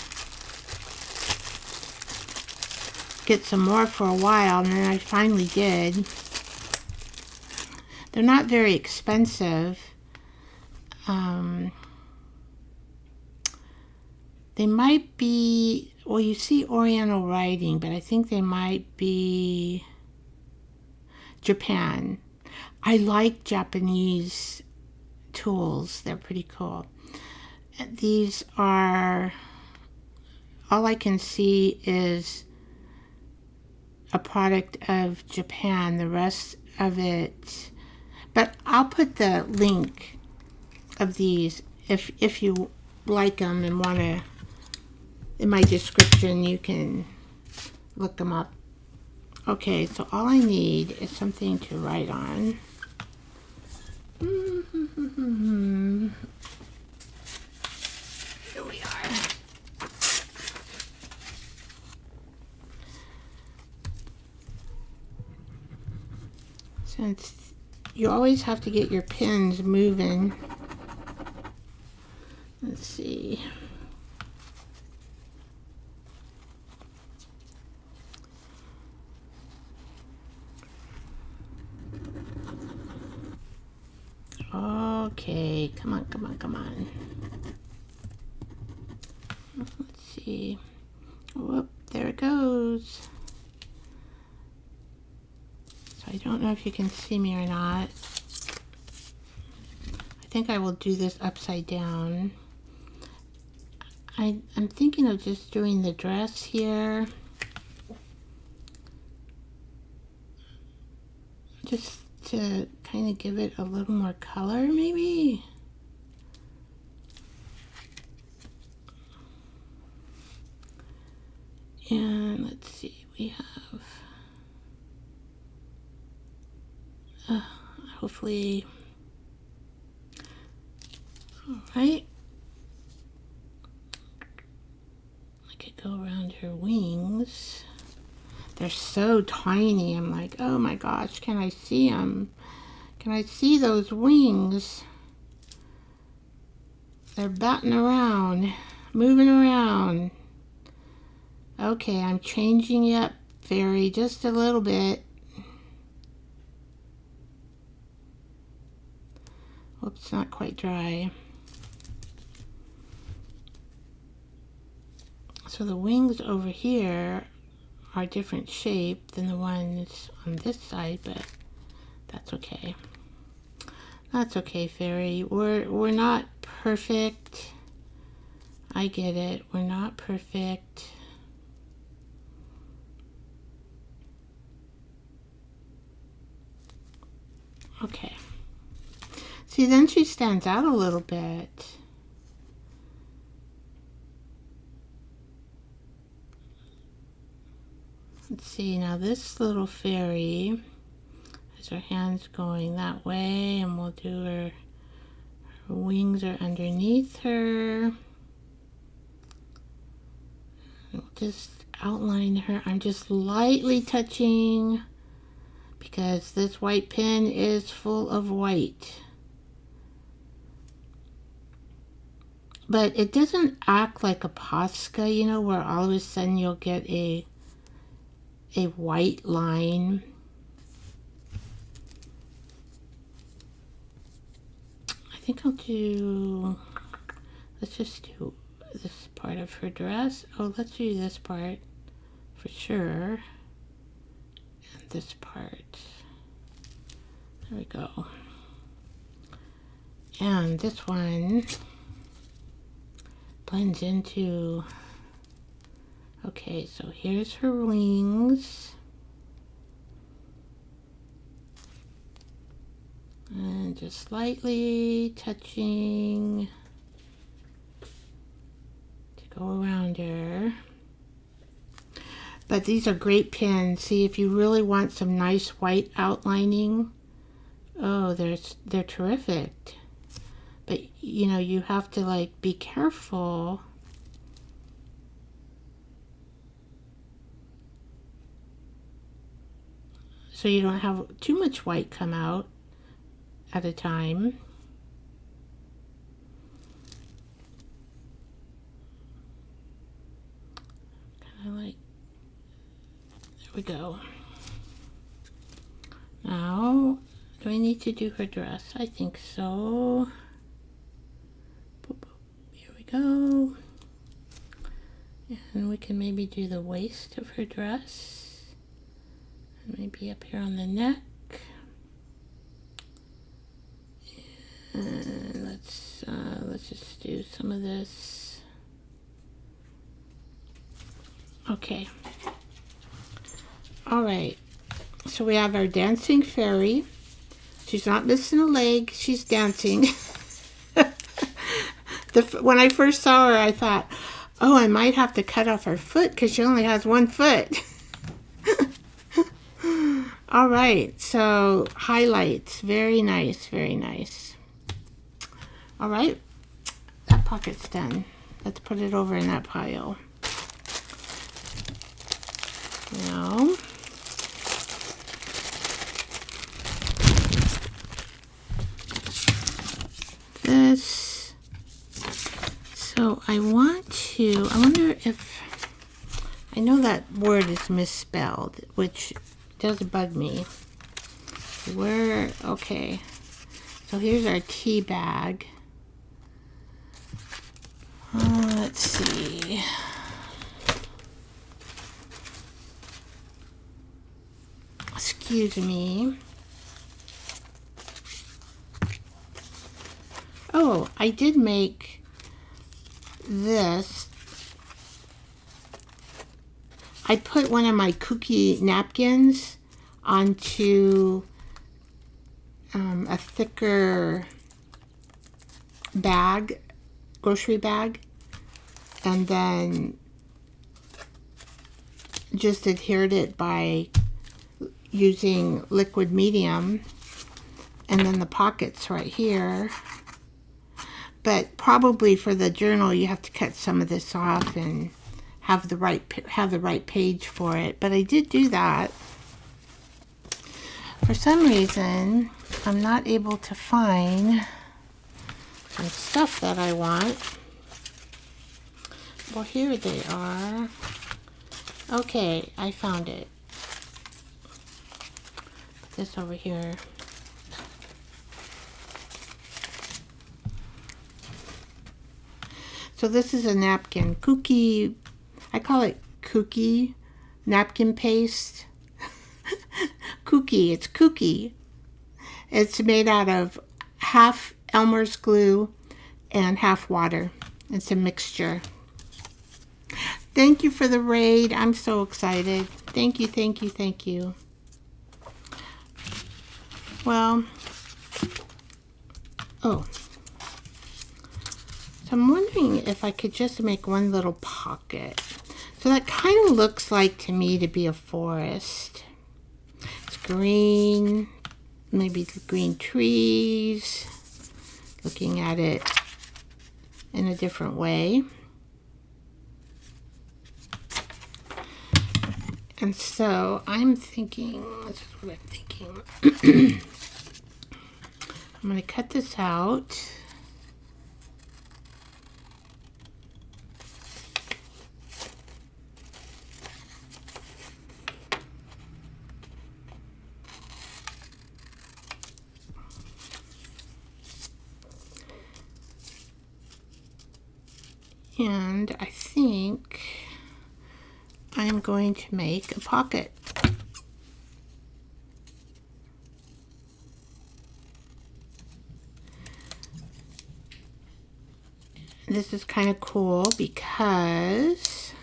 get some more for a while, and then I finally did. They're not very expensive. They might be, well, you see Oriental writing, but I think they might be Japan. I like Japanese tools. They're pretty cool. These are, all I can see is a product of Japan. The rest of it, but I'll put the link of these if you like them and want to, in my description you can look them up. Okay, so all I need is something to write on. Here we are. Since you always have to get your pens moving. Let's see. Okay, come on, come on, come on. Let's see. Whoop, there it goes. So I don't know if you can see me or not. I think I will do this upside down. I'm thinking of just doing the dress here. Just to kind of give it a little more color, maybe. And let's see, we have, hopefully, all right. I could go around her wings. They're so tiny. I'm like, oh my gosh, can I see them? Can I see those wings? They're batting around, moving around. Okay, I'm changing it up very just a little bit. Whoops, not quite dry. So the wings over here are a different shape than the ones on this side, but that's okay. That's okay, Fairy. We're not perfect. I get it. We're not perfect. Okay. See, then she stands out a little bit. Let's see, now this little fairy has her hands going that way, and we'll do her wings are underneath her. We'll just outline her. I'm just lightly touching because this white pen is full of white. But it doesn't act like a Posca, you know, where all of a sudden you'll get a white line. I think I'll do, let's just do this part of her dress. Oh, let's do this part for sure. And this part. There we go. And this one blends into, okay, so here's her wings. And just slightly touching to go around her. But these are great pins. See, if you really want some nice white outlining, oh, they're terrific. But, you know, you have to, like, be careful. So you don't have too much white come out at a time. Kind of like, there we go. Now, do I need to do her dress? I think so. Here we go. And we can maybe do the waist of her dress. Maybe up here on the neck. And let's just do some of this. Okay. All right. So we have our dancing fairy. She's not missing a leg. She's dancing. When I first saw her, I thought, oh, I might have to cut off her foot because she only has one foot. All right, so highlights, very nice, very nice. All right, that pocket's done. Let's put it over in that pile. Now, this. So I wonder if, I know that word is misspelled, which does bug me. Okay. So here's our tea bag. Let's see. Excuse me. Oh, I did make this. I put one of my cookie napkins onto a thicker bag, grocery bag, and then just adhered it by using liquid medium, and then the pockets right here. But probably for the journal you have to cut some of this off and have the right page for it. But I did do that. For some reason I'm not able to find some stuff that I want. Well, here they are. Okay, I found it. Put this over here. So this is a napkin, cookie, I call it cookie napkin paste. Cookie, it's cookie. It's made out of half Elmer's glue and half water. It's a mixture. Thank you for the raid. I'm so excited. Thank you, thank you, thank you. Well, oh. So I'm wondering if I could just make one little pocket. So that kind of looks like to me to be a forest. It's green, maybe green trees. Looking at it in a different way. And so I'm thinking, this is what I'm thinking. I'm going to cut this out. And I think I'm going to make a pocket. This is kind of cool because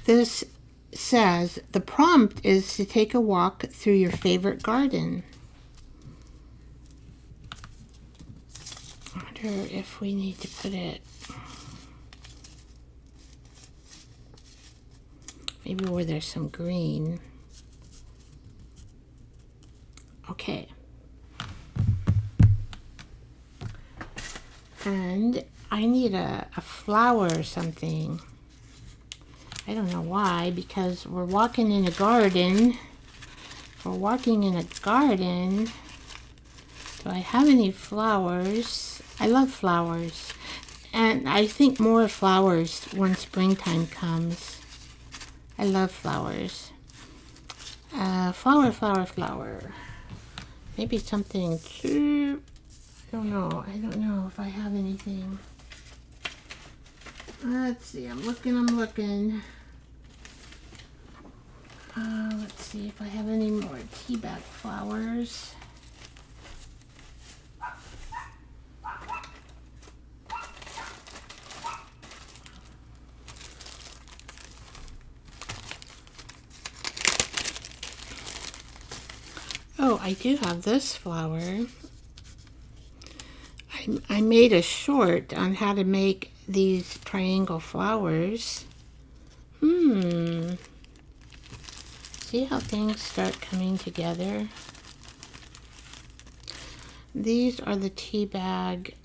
this says the prompt is to take a walk through your favorite garden. I wonder wonder if we need to put it maybe where there's some green. Okay. And I need a flower or something. I don't know why, because we're walking in a garden. If we're walking in a garden, do I have any flowers? I love flowers. And I think more flowers when springtime comes. I love flowers. Flower, flower, flower. Maybe something too... I don't know if I have anything. Let's see, I'm looking. Let's see if I have any more teabag flowers. Oh, I do have this flower. I made a short on how to make these triangle flowers. See how things start coming together? These are the teabag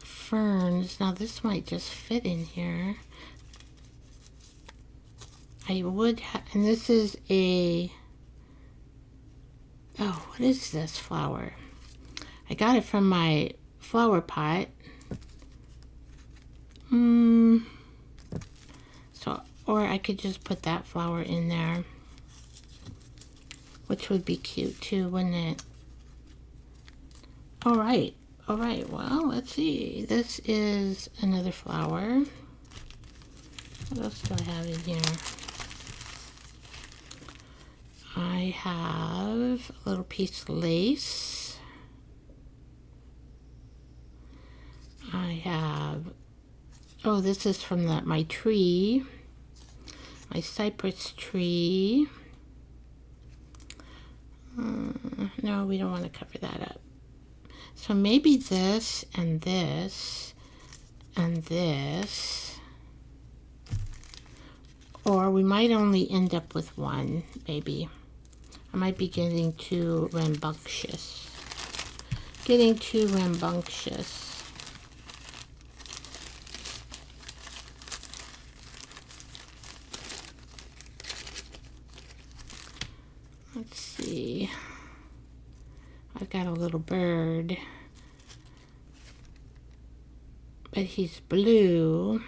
ferns. Now this might just fit in here. I would have, and this is a, oh, what is this flower? I got it from my flower pot. So, or I could just put that flower in there, which would be cute too, wouldn't it? All right, well, let's see. This is another flower. What else do I have in here? I have a little piece of lace. I have, oh, this is from my tree, my cypress tree. No, we don't want to cover that up. So maybe this and this and this, or we might only end up with one, maybe. I might be getting too rambunctious. Let's see. I've got a little bird, but he's blue.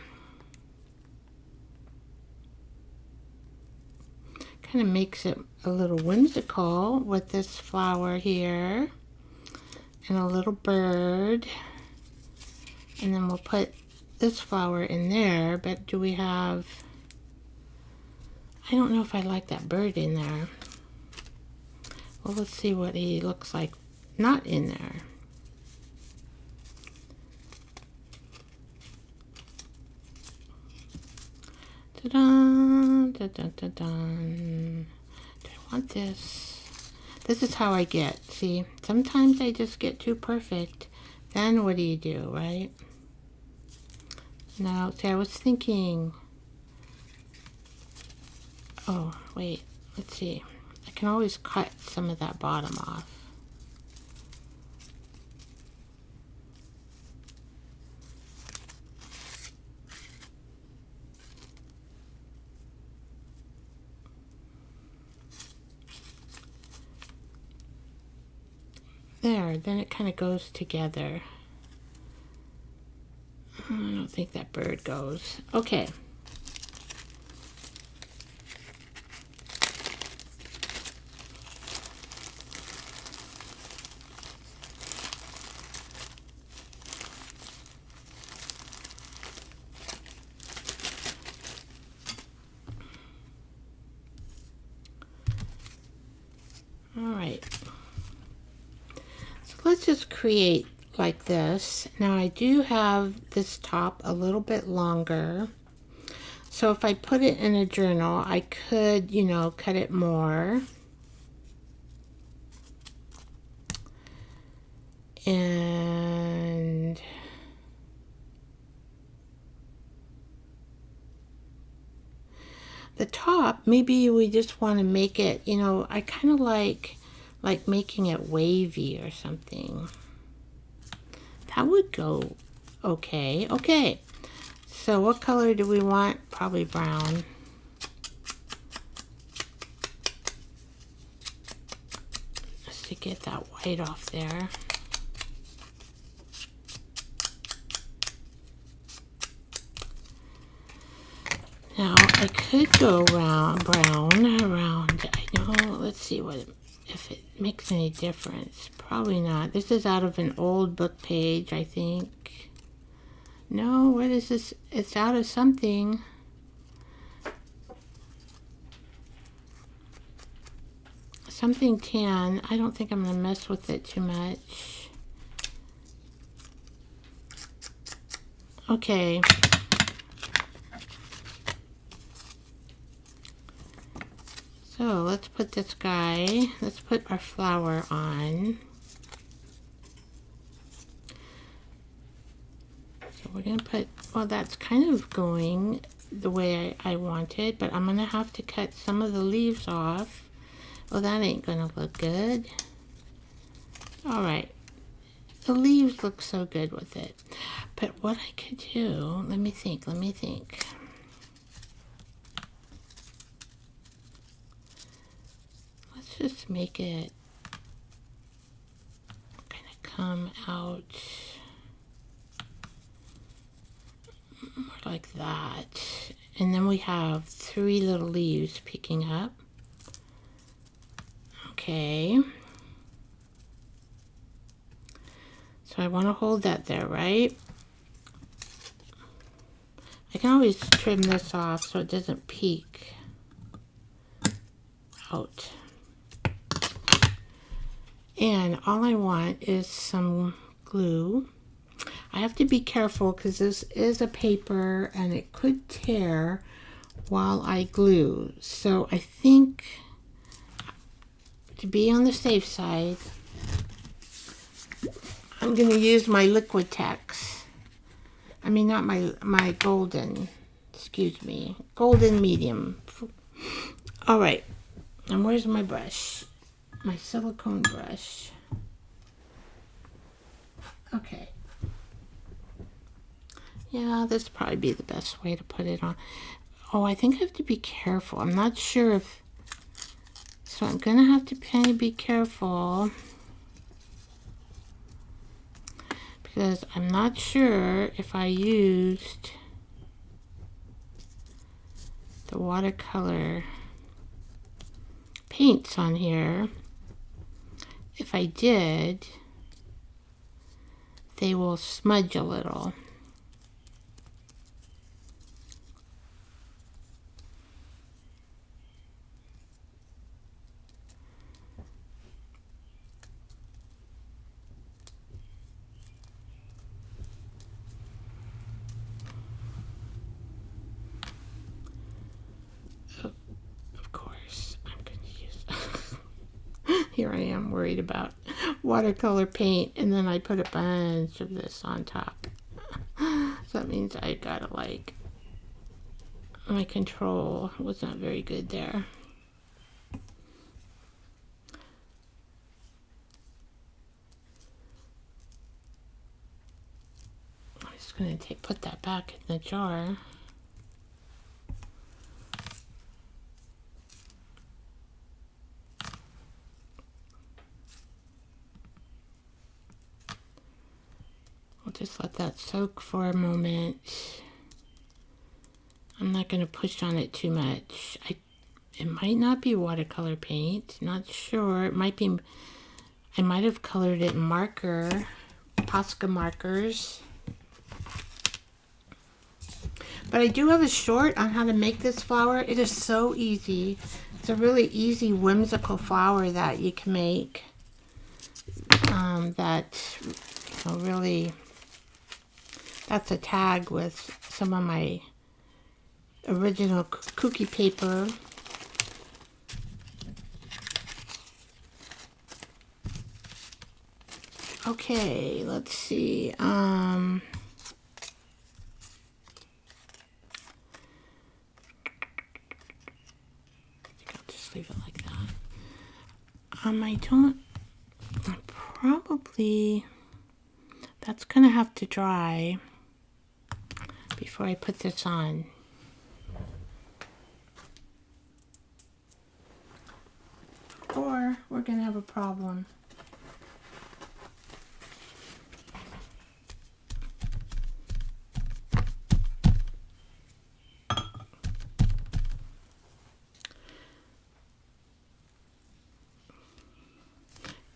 Kind of makes it a little whimsical with this flower here and a little bird. And then we'll put this flower in there, but do we have, I don't know if I like that bird in there. Well, let's see what he looks like not in there. Da-dun, da-dun-da-dun. Do I want this? This is how I get. See, sometimes I just get too perfect. Then what do, right? Now, see, I was thinking, oh, wait, let's see. I can always cut some of that bottom off. There, then it kind of goes together. I don't think that bird goes. Okay. All right. So let's just create like this. Now I do have this top a little bit longer. So if I put it in a journal, I could, you know, cut it more. And the top, maybe we just want to make it, you know, I kind of like making it wavy or something. That would go okay. Okay, so what color do we want? Probably brown. Just to get that white off there. Now, I could go brown around, I know, let's see if it makes any difference. Probably not. This is out of an old book page, I think. No, what is this? It's out of something. Something tan. I don't think I'm going to mess with it too much. Okay. So let's put this guy, let's put our flower on. So we're going to put, well, that's kind of going the way I want it, but I'm going to have to cut some of the leaves off. Well, that ain't going to look good. All right. The leaves look so good with it. But what I could do, let me think. Let's just make it kind of come out more like that. And then we have 3 little leaves picking up. Okay. So I want to hold that there, right? I can always trim this off so it doesn't peek out. And all I want is some glue. I have to be careful because this is a paper and it could tear while I glue. So I think to be on the safe side, I'm going to use my Liquitex. I mean, not my golden, excuse me, golden medium. All right, and where's my brush? My silicone brush. Okay. Yeah, this would probably be the best way to put it on. Oh, I think I have to be careful. I'm not sure if, so I'm going to have to kind of be careful. Because I'm not sure if I used the watercolor paints on here. If I did, they will smudge a little. Here I am worried about watercolor paint, and then I put a bunch of this on top. So that means I gotta, like, my control was not very good there. I'm just gonna put that back in the jar. I'll just let that soak for a moment. I'm not going to push on it too much. It might not be watercolor paint. Not sure. It might be. I might have colored it in marker, Posca markers. But I do have a short on how to make this flower. It is so easy. It's a really easy, whimsical flower that you can make. That, you know, really. That's a tag with some of my original cookie paper. Okay, let's see. just leave it like that. I don't, probably, that's going to have to dry before I put this on. Or we're going to have a problem.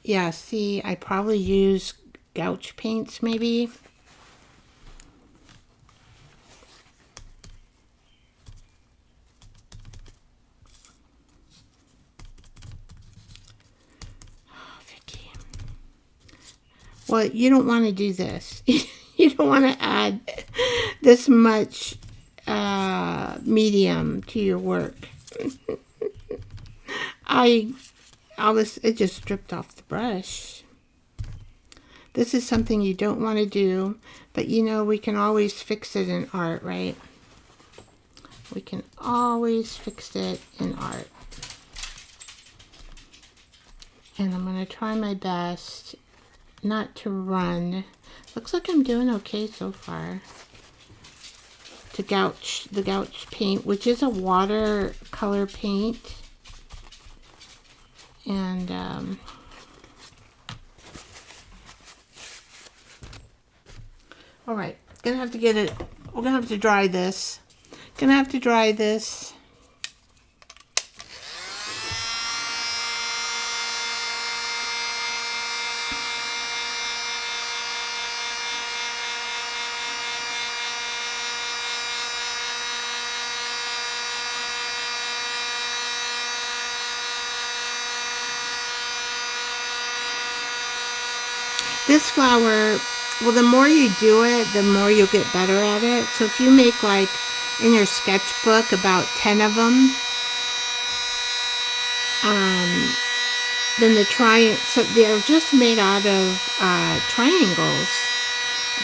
Yeah, see, I probably use gouache paints maybe. Oh, Vicky. Well, you don't want to do this. You don't want to add this much medium to your work. It just dripped off the brush. This is something you don't want to do, but you know, we can always fix it in art, right? We can always fix it in art. And I'm going to try my best not to run. Looks like I'm doing okay so far. To gouache, the gouache paint, which is a watercolor paint. And all right, gonna have to get it. We're gonna have to dry this. Gonna have to dry this. This flower, well, the more you do it, the more you'll get better at it. So if you make, like, in your sketchbook about 10 of them, then so they're just made out of triangles.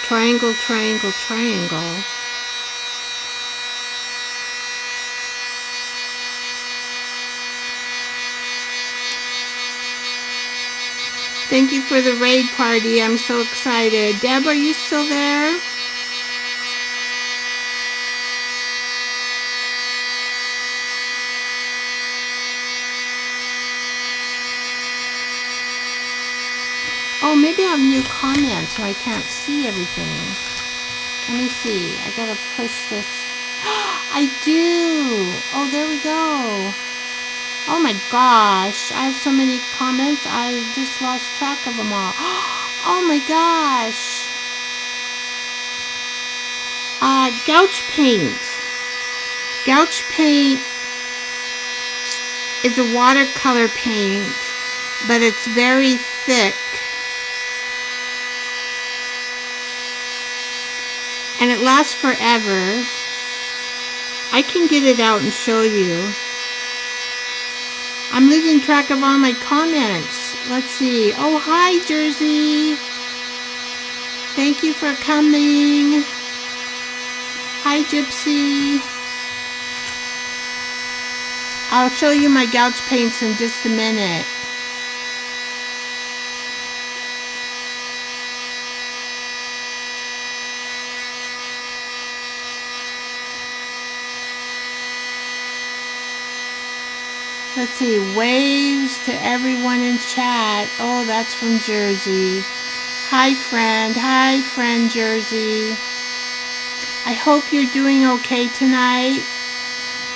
Triangle, triangle, triangle. Thank you for the raid party. I'm so excited. Deb, are you still there? Oh, maybe I have new comments so I can't see everything. Let me see. I gotta push this. I do. Oh, there we go. Oh my gosh, I have so many comments, I just lost track of them all. Oh my gosh. Gouache paint. Gouache paint is a watercolor paint, but it's very thick. And it lasts forever. I can get it out and show you. I'm losing track of all my comments. Let's see. Oh, hi, Jersey. Thank you for coming. Hi, Gypsy. I'll show you my gouache paints in just a minute. Let's see, waves to everyone in chat. Oh, that's from Jersey. Hi, friend Jersey. I hope you're doing okay tonight.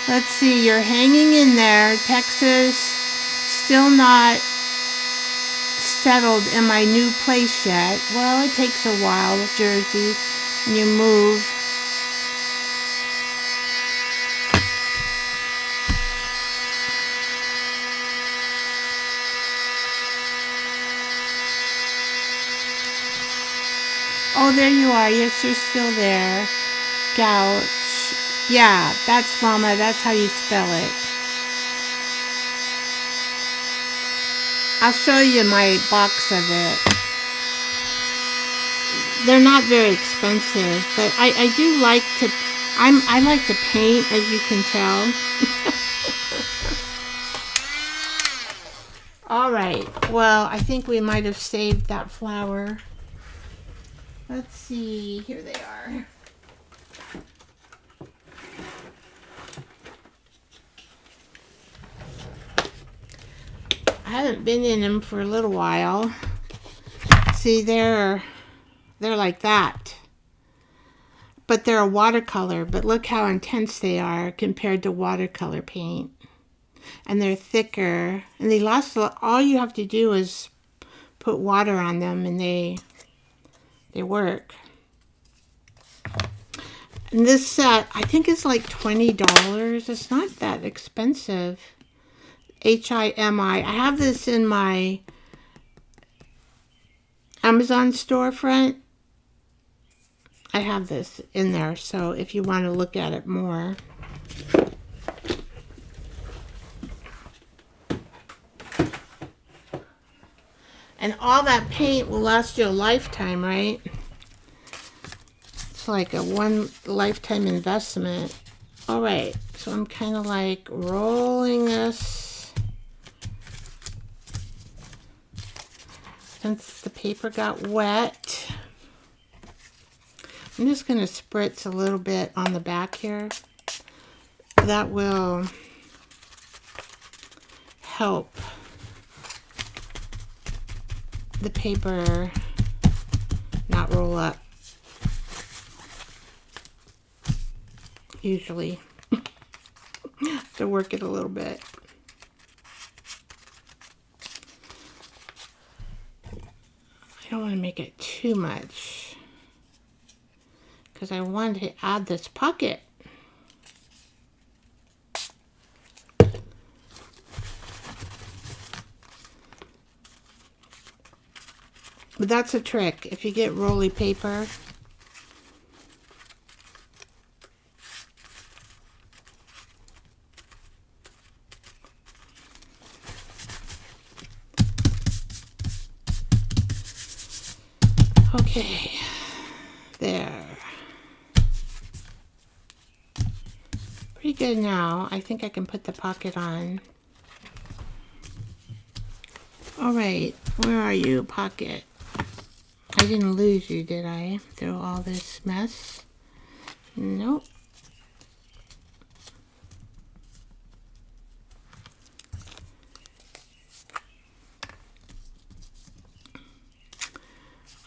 Let's see, you're hanging in there. Texas, still not settled in my new place yet. Well, it takes a while, Jersey, when you move. Oh, there you are. Yes, you're still there. Gouache. Yeah, that's Mama. That's how you spell it. I'll show you my box of it. They're not very expensive, but I do like to, I like to paint, as you can tell. All right, well, I think we might have saved that flower. Let's see, here they are. I haven't been in them for a little while. See, they're like that. But they're a watercolor, but look how intense they are compared to watercolor paint. And they're thicker, and they last, all you have to do is put water on them and they work. And this set, I think it's like $20. It's not that expensive. H-I-M-I. I have this in my Amazon storefront. I have this in there, so if you want to look at it more. And all that paint will last you a lifetime, right? It's like a one lifetime investment. All right, so I'm kind of like rolling this. Since the paper got wet, I'm just going to spritz a little bit on the back here. That will help the paper not roll up. Usually. To work it a little bit. I don't want to make it too much because I wanted to add this pocket. But that's a trick. If you get rolly paper, okay, there. Pretty good now. I think I can put the pocket on. All right, where are you, pocket? I didn't lose you, did I? Through all this mess? Nope.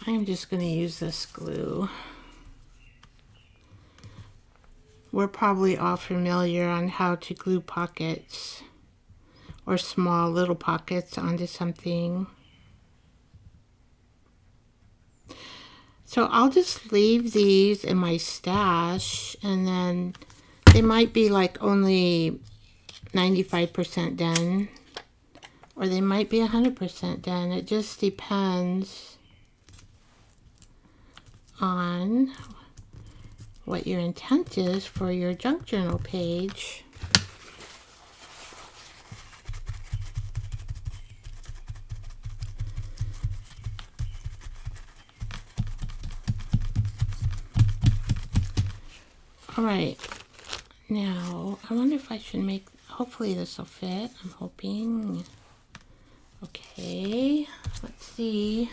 I'm just going to use this glue. We're probably all familiar on how to glue pockets or small little pockets onto something. So I'll just leave these in my stash, and then they might be like only 95% done, or they might be 100% done. It just depends on what your intent is for your junk journal page. All right, now I wonder if I should make, hopefully this will fit, I'm hoping. Okay, let's see.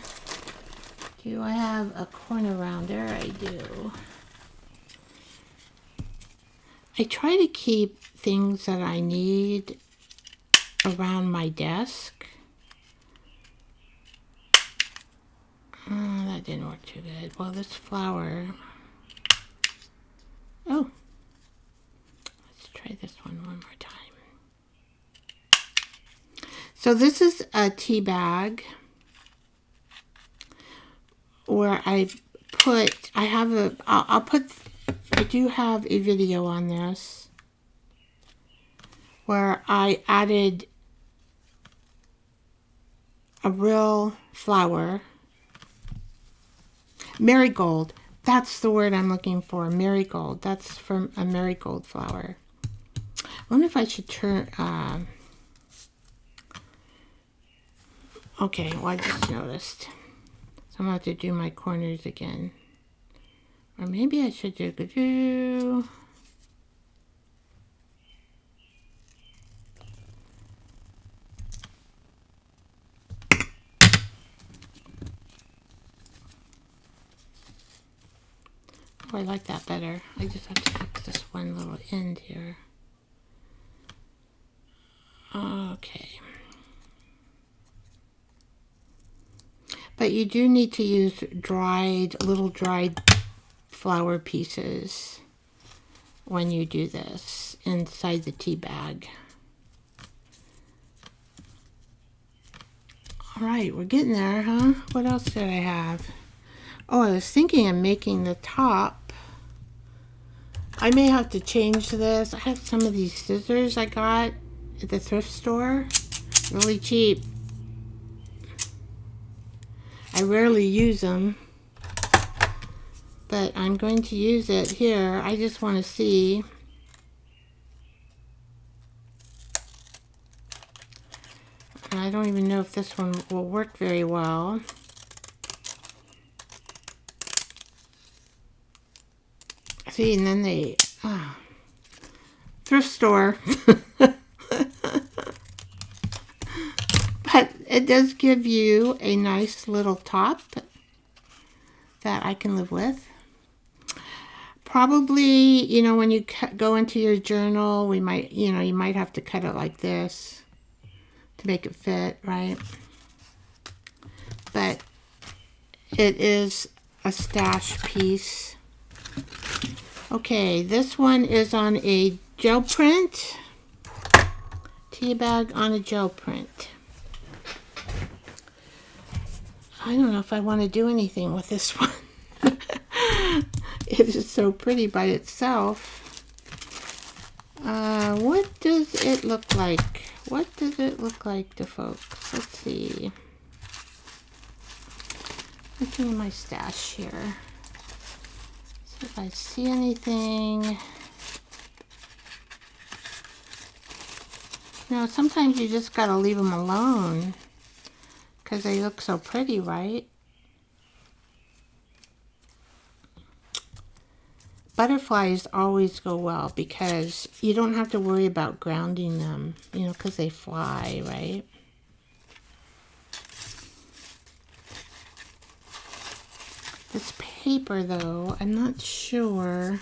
Do I have a corner rounder? I do. I try to keep things that I need around my desk. That didn't work too good. Well, this flower. Oh, let's try this one more time. So this is a tea bag where I do have a video on this where I added a real flower. Marigold. That's the word I'm looking for. Marigold. That's from a marigold flower. I wonder if I should turn... okay, well, I just noticed. So I'm going to have to do my corners again. Or maybe I should do... I like that better. I just have to fix this one little end here. Okay. But you do need to use little dried flower pieces when you do this inside the tea bag. All right, we're getting there, huh? What else did I have? Oh, I was thinking of making the top. I may have to change this. I have some of these scissors I got at the thrift store. Really cheap. I rarely use them, but I'm going to use it here. I just want to see. I don't even know if this one will work very well. See, and then they, thrift store. But it does give you a nice little top that I can live with. Probably, you know, when you go into your journal, you might have to cut it like this to make it fit, right? But it is a stash piece. Okay, this one is on a gel print. Teabag on a gel print. I don't know if I want to do anything with this one. It is so pretty by itself. What does it look like? What does it look like to folks? Let's see. Looking in my stash here. See if I see anything. No, sometimes you just gotta leave them alone because they look so pretty, right? Butterflies always go well because you don't have to worry about grounding them, you know, because they fly, right? This paper, though, I'm not sure,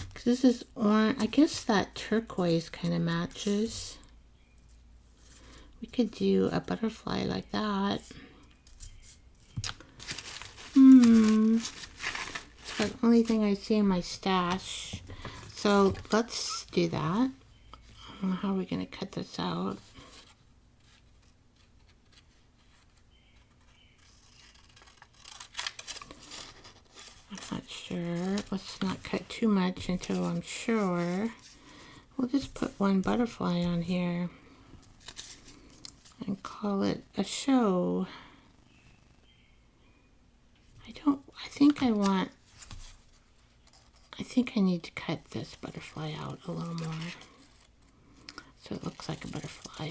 because this is orange. I guess that turquoise kind of matches. We could do a butterfly like that. It's the only thing I see in my stash. So let's do that. I don't know how we're going to cut this out. I'm not sure. Let's not cut too much until I'm sure. We'll just put one butterfly on here and call it a show. I think I need to cut this butterfly out a little more so it looks like a butterfly.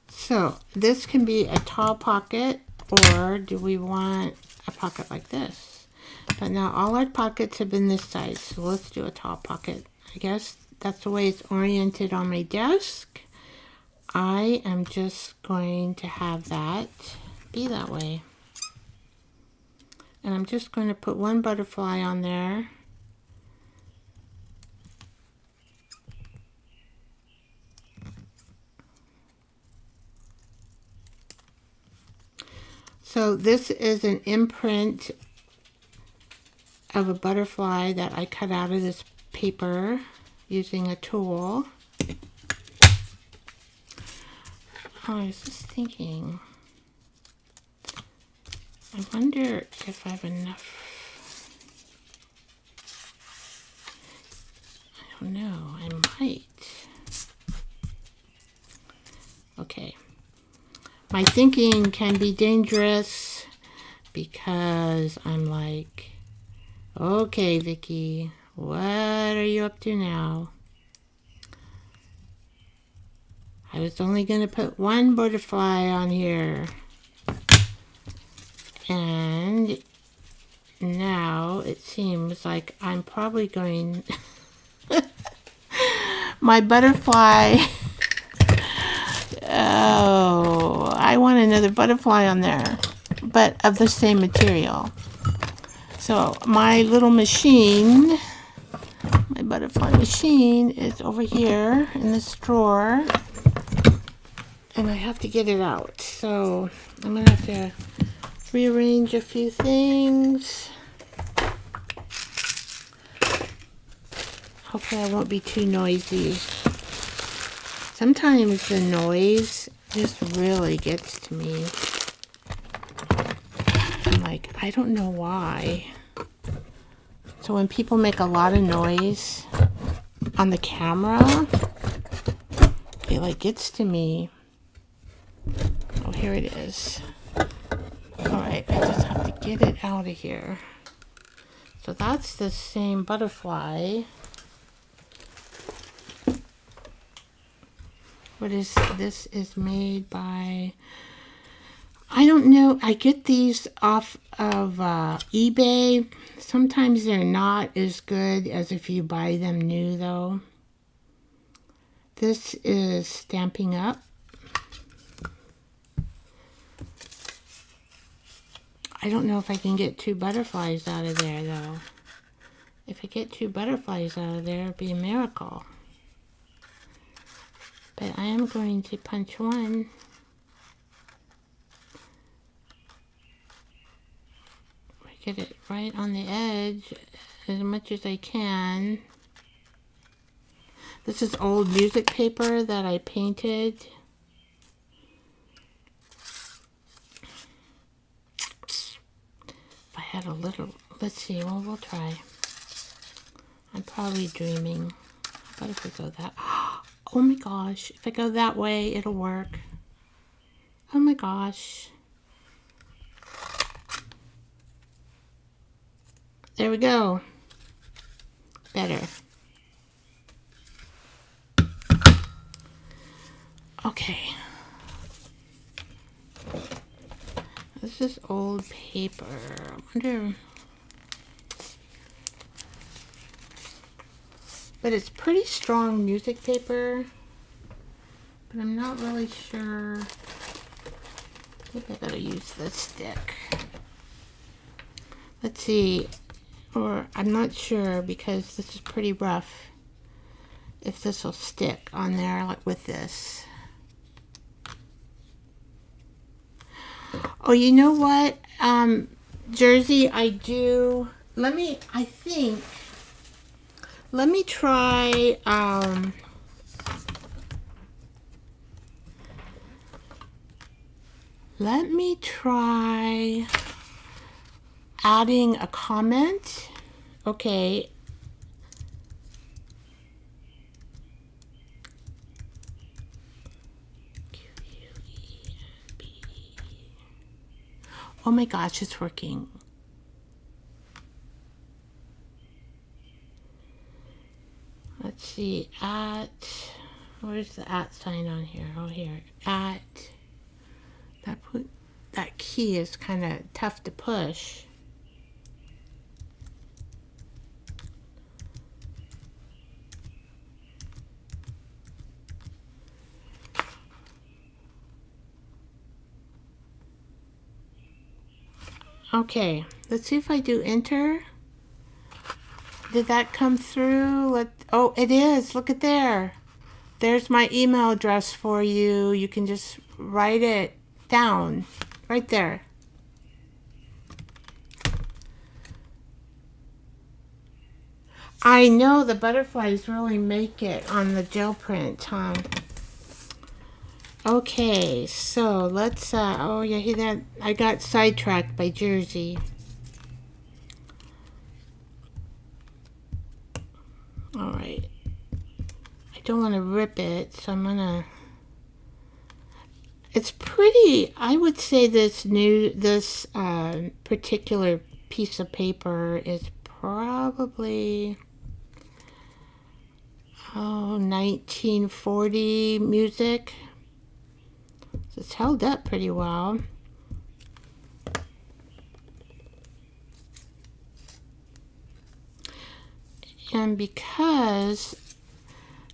So this can be a tall pocket, or do we want a pocket like this? But now all our pockets have been this size, so let's do a tall pocket. I guess that's the way it's oriented on my desk. I am just going to have that be that way. And I'm just going to put one butterfly on there. So this is an imprint of a butterfly that I cut out of this paper using a tool. Oh, I was just thinking, I wonder if I have enough. I don't know, I might. Okay. My thinking can be dangerous because I'm like, okay, Vicky, what are you up to now? I was only going to put one butterfly on here. And now it seems like I'm probably going... My butterfly... Oh, I want another butterfly on there, but of the same material. So my little machine, my butterfly machine, is over here in this drawer, and I have to get it out. So I'm gonna have to rearrange a few things. Hopefully I won't be too noisy. Sometimes the noise just really gets to me. I'm like, I don't know why. So when people make a lot of noise on the camera, it like gets to me. Oh, here it is. Alright, I just have to get it out of here. So that's the same butterfly. What is this? Is made by, I don't know. I get these off of eBay. Sometimes they're not as good as if you buy them new, though. This is Stamping Up. I don't know if I can get 2 butterflies out of there, though. If I get 2 butterflies out of there, it'd be a miracle. But I am going to punch one. Get it right on the edge as much as I can. This is old music paper that I painted. If I had a little, let's see, well, we'll try. I'm probably dreaming. How about if we go that? Oh my gosh, if I go that way, it'll work. Oh my gosh. There we go. Better. Okay. This is old paper. I wonder... But it's pretty strong music paper. But I'm not really sure. I think I better use this stick. Let's see. Or I'm not sure because this is pretty rough. If this will stick on there like with this. Oh, you know what? Jersey, I do. Let me try, adding a comment. Okay. Oh my gosh, it's working. Let's see, where's the @ sign on here? Oh, here, that key is kind of tough to push. Okay, let's see if I do enter. Did that come through? Oh, it is. Look at there. There's my email address for you. You can just write it down right there. I know the butterflies really make it on the gel print, huh? Okay, so let's, oh yeah, hear that? I got sidetracked by Jersey. All right. I don't want to rip it, so I'm gonna, it's pretty, I would say this particular piece of paper is probably, 1940 music. So it's held up pretty well. And because,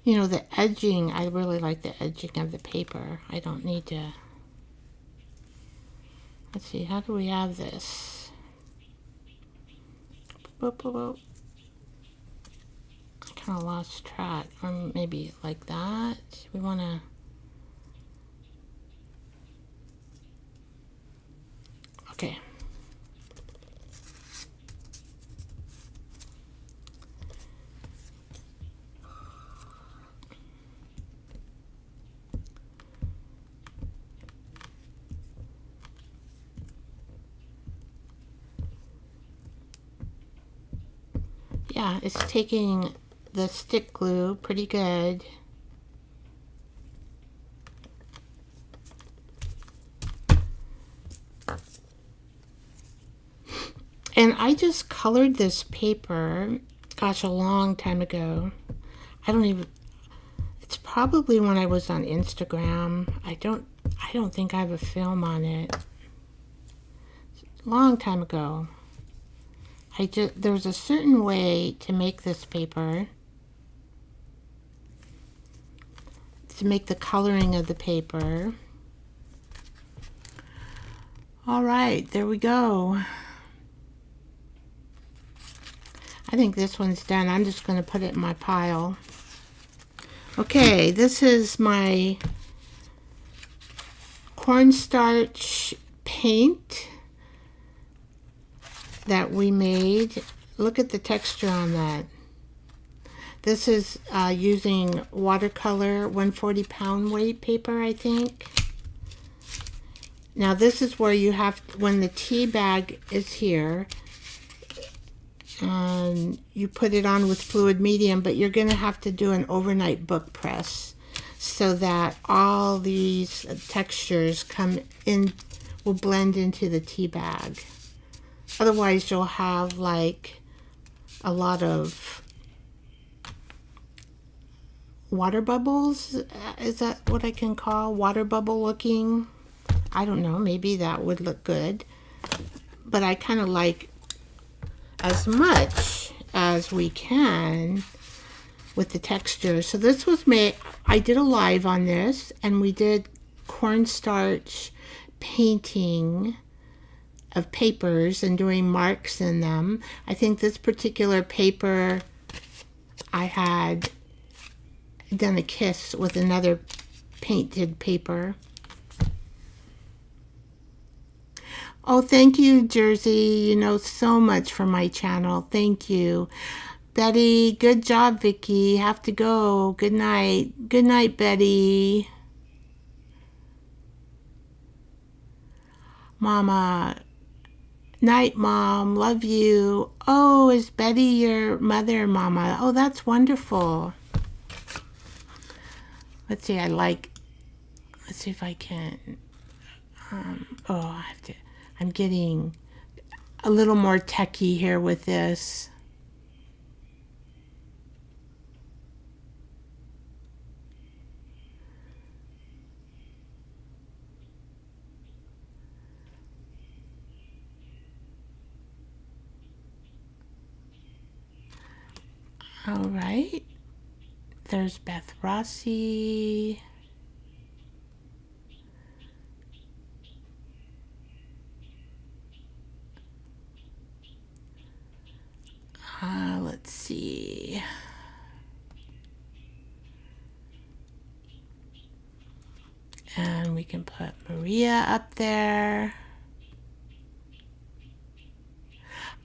you know, the edging, I really like the edging of the paper. I don't need to, let's see, how do we have this? Boop, boop, boop. I kind of lost track, or maybe like that. We want to, okay. Yeah, it's taking the stick glue pretty good. And I just colored this paper, gosh, a long time ago. It's probably when I was on Instagram. I don't think I have a film on it. Long time ago. There's a certain way to make this paper, to make the coloring of the paper. All right, there we go. I think this one's done. I'm just going to put it in my pile. Okay, this is my cornstarch paint that we made. Look at the texture on that. This is using watercolor 140 pound weight paper, I think. Now this is where you have, when the tea bag is here, and you put it on with fluid medium, but you're going to have to do an overnight book press so that all these textures come in, will blend into the tea bag. Otherwise, you'll have like a lot of water bubbles. Is that what I can call water bubble looking? I don't know. Maybe that would look good. But I kind of like as much as we can with the texture. So this was made, I did a live on this, and we did cornstarch painting of papers and doing marks in them. I think this particular paper, I had done a kiss with another painted paper. Oh, thank you, Jersey. You know so much for my channel. Thank you. Betty, good job, Vicky. Have to go. Good night. Good night, Betty. Mama. Night, Mom. Love you. Oh, is Betty your mother, Mama? Oh, that's wonderful. Let's see, let's see if I can, I'm getting a little more techie here with this. All right, there's Beth Rossi. Let's see. And we can put Maria up there.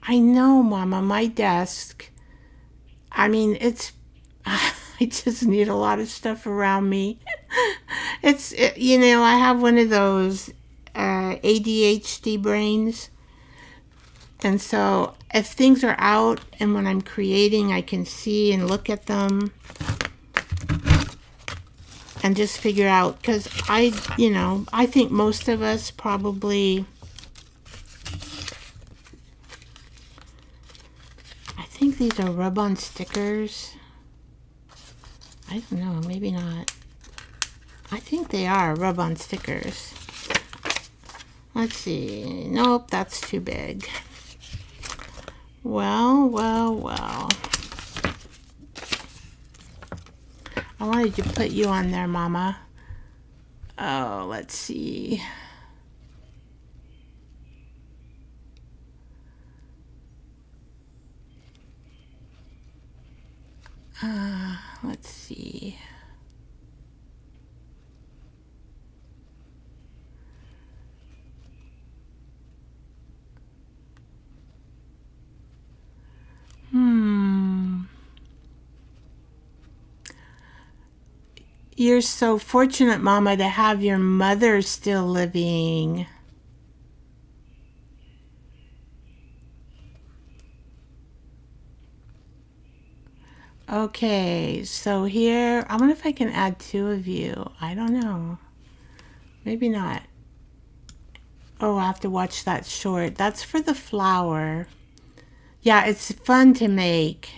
I know, Mama, my desk, I mean, I just need a lot of stuff around me. You know, I have one of those ADHD brains. And so if things are out and when I'm creating, I can see and look at them and just figure out, because I think most of us probably, I think these are rub-on stickers. I don't know, maybe not. I think they are rub-on stickers. Let's see. Nope, that's too big. Well. I wanted to put you on there, Mama. Oh, let's see. Let's see. You're so fortunate, Mama, to have your mother still living. Okay, so here, I wonder if I can add 2 of you. I don't know. Maybe not. Oh, I have to watch that short. That's for the flower. Yeah, it's fun to make.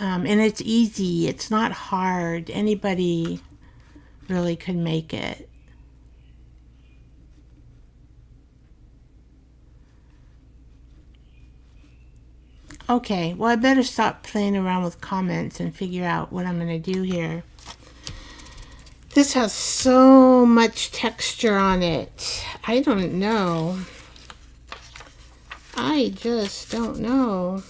And it's easy. It's not hard. Anybody really could make it. Okay, well, I better stop playing around with comments and figure out what I'm going to do here. This has so much texture on it. I don't know. I just don't know.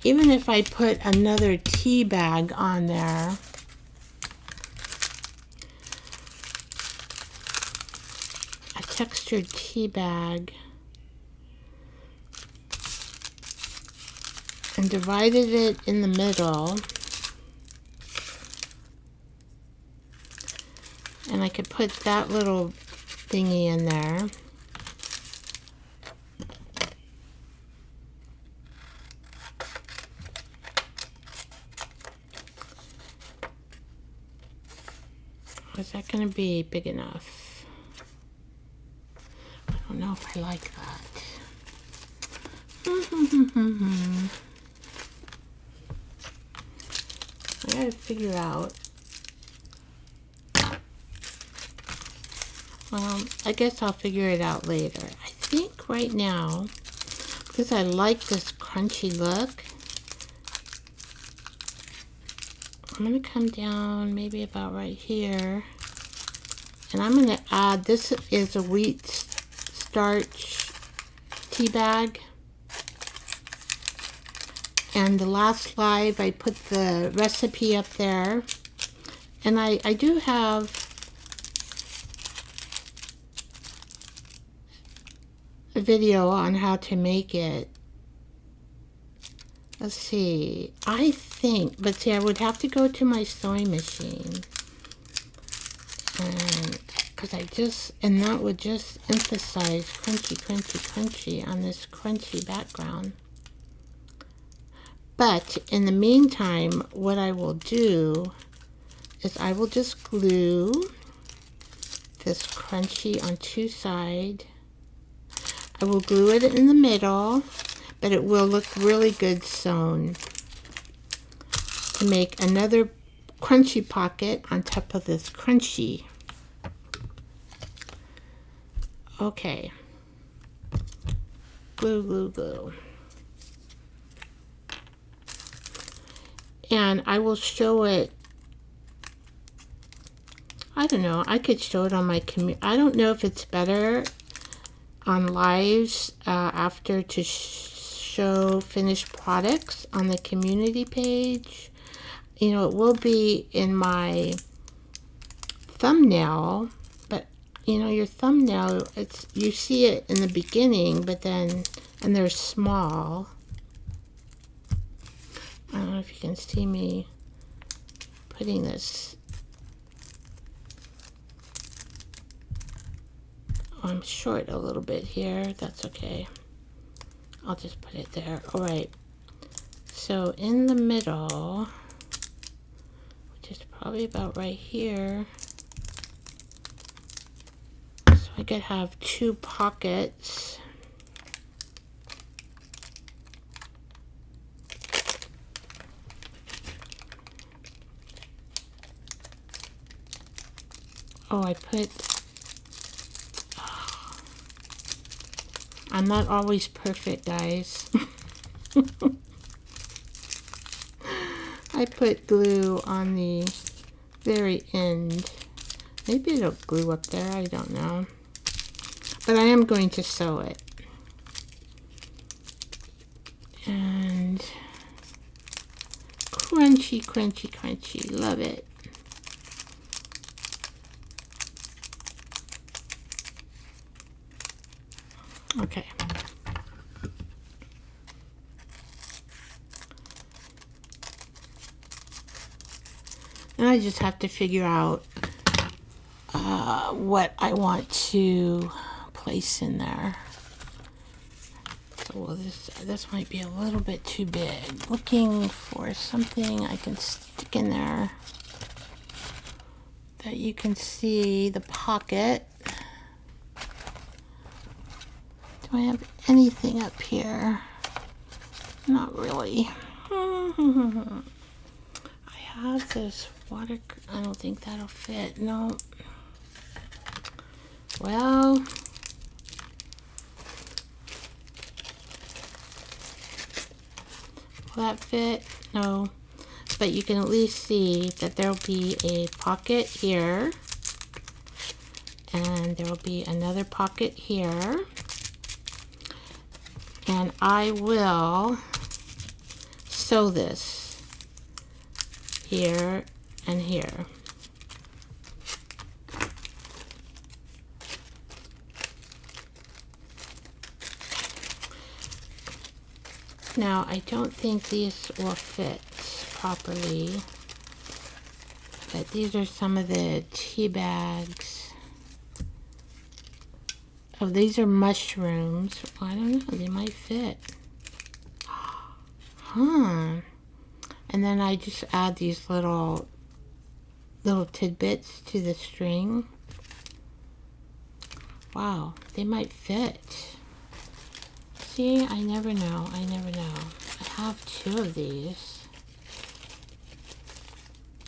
Even if I put another tea bag on there, a textured tea bag, and divided it in the middle, and I could put that little thingy in there. Is that going to be big enough? I don't know if I like that. I gotta figure out. Well, I guess I'll figure it out later. I think right now, because I like this crunchy look, I'm going to come down maybe about right here. And I'm going to add, this is a wheat starch tea bag. And the last live, I put the recipe up there. And I do have a video on how to make it. Let's see, I think, but see, I would have to go to my sewing machine. And, because and that would just emphasize crunchy, crunchy, crunchy on this crunchy background. But in the meantime, what I will do is I will just glue this crunchy on 2 sides. I will glue it in the middle, but it will look really good sewn to make another crunchy pocket on top of this crunchy. Okay. Glue, glue, glue. And I will show it. I don't know. I could show it on my I don't know if it's better on lives after to show finished products on the community page. You know, it will be in my thumbnail, but you know, your thumbnail, it's, you see it in the beginning, but then, and they're small. I don't know if you can see me putting this. Oh, I'm short a little bit here. That's okay. I'll just put it there. All right. So in the middle, which is probably about right here. So I could have 2 pockets. Oh, I put, I'm not always perfect, guys. I put glue on the very end. Maybe it'll glue up there, I don't know. But I am going to sew it. And crunchy, crunchy, crunchy. Love it. Okay. And I just have to figure out what I want to place in there. So well, this might be a little bit too big. Looking for something I can stick in there that you can see the pocket. Do I have anything up here? Not really. I have this water. I don't think that'll fit. No. Well, will that fit? No. But you can at least see that there'll be a pocket here. And there will be another pocket here. And I will sew this here and here. Now, I don't think these will fit properly, but these are some of the tea bags. Oh, these are mushrooms. I don't know, they might fit. Huh. And then I just add these little tidbits to the string. Wow, they might fit. See, I never know. I never know. I have 2 of these.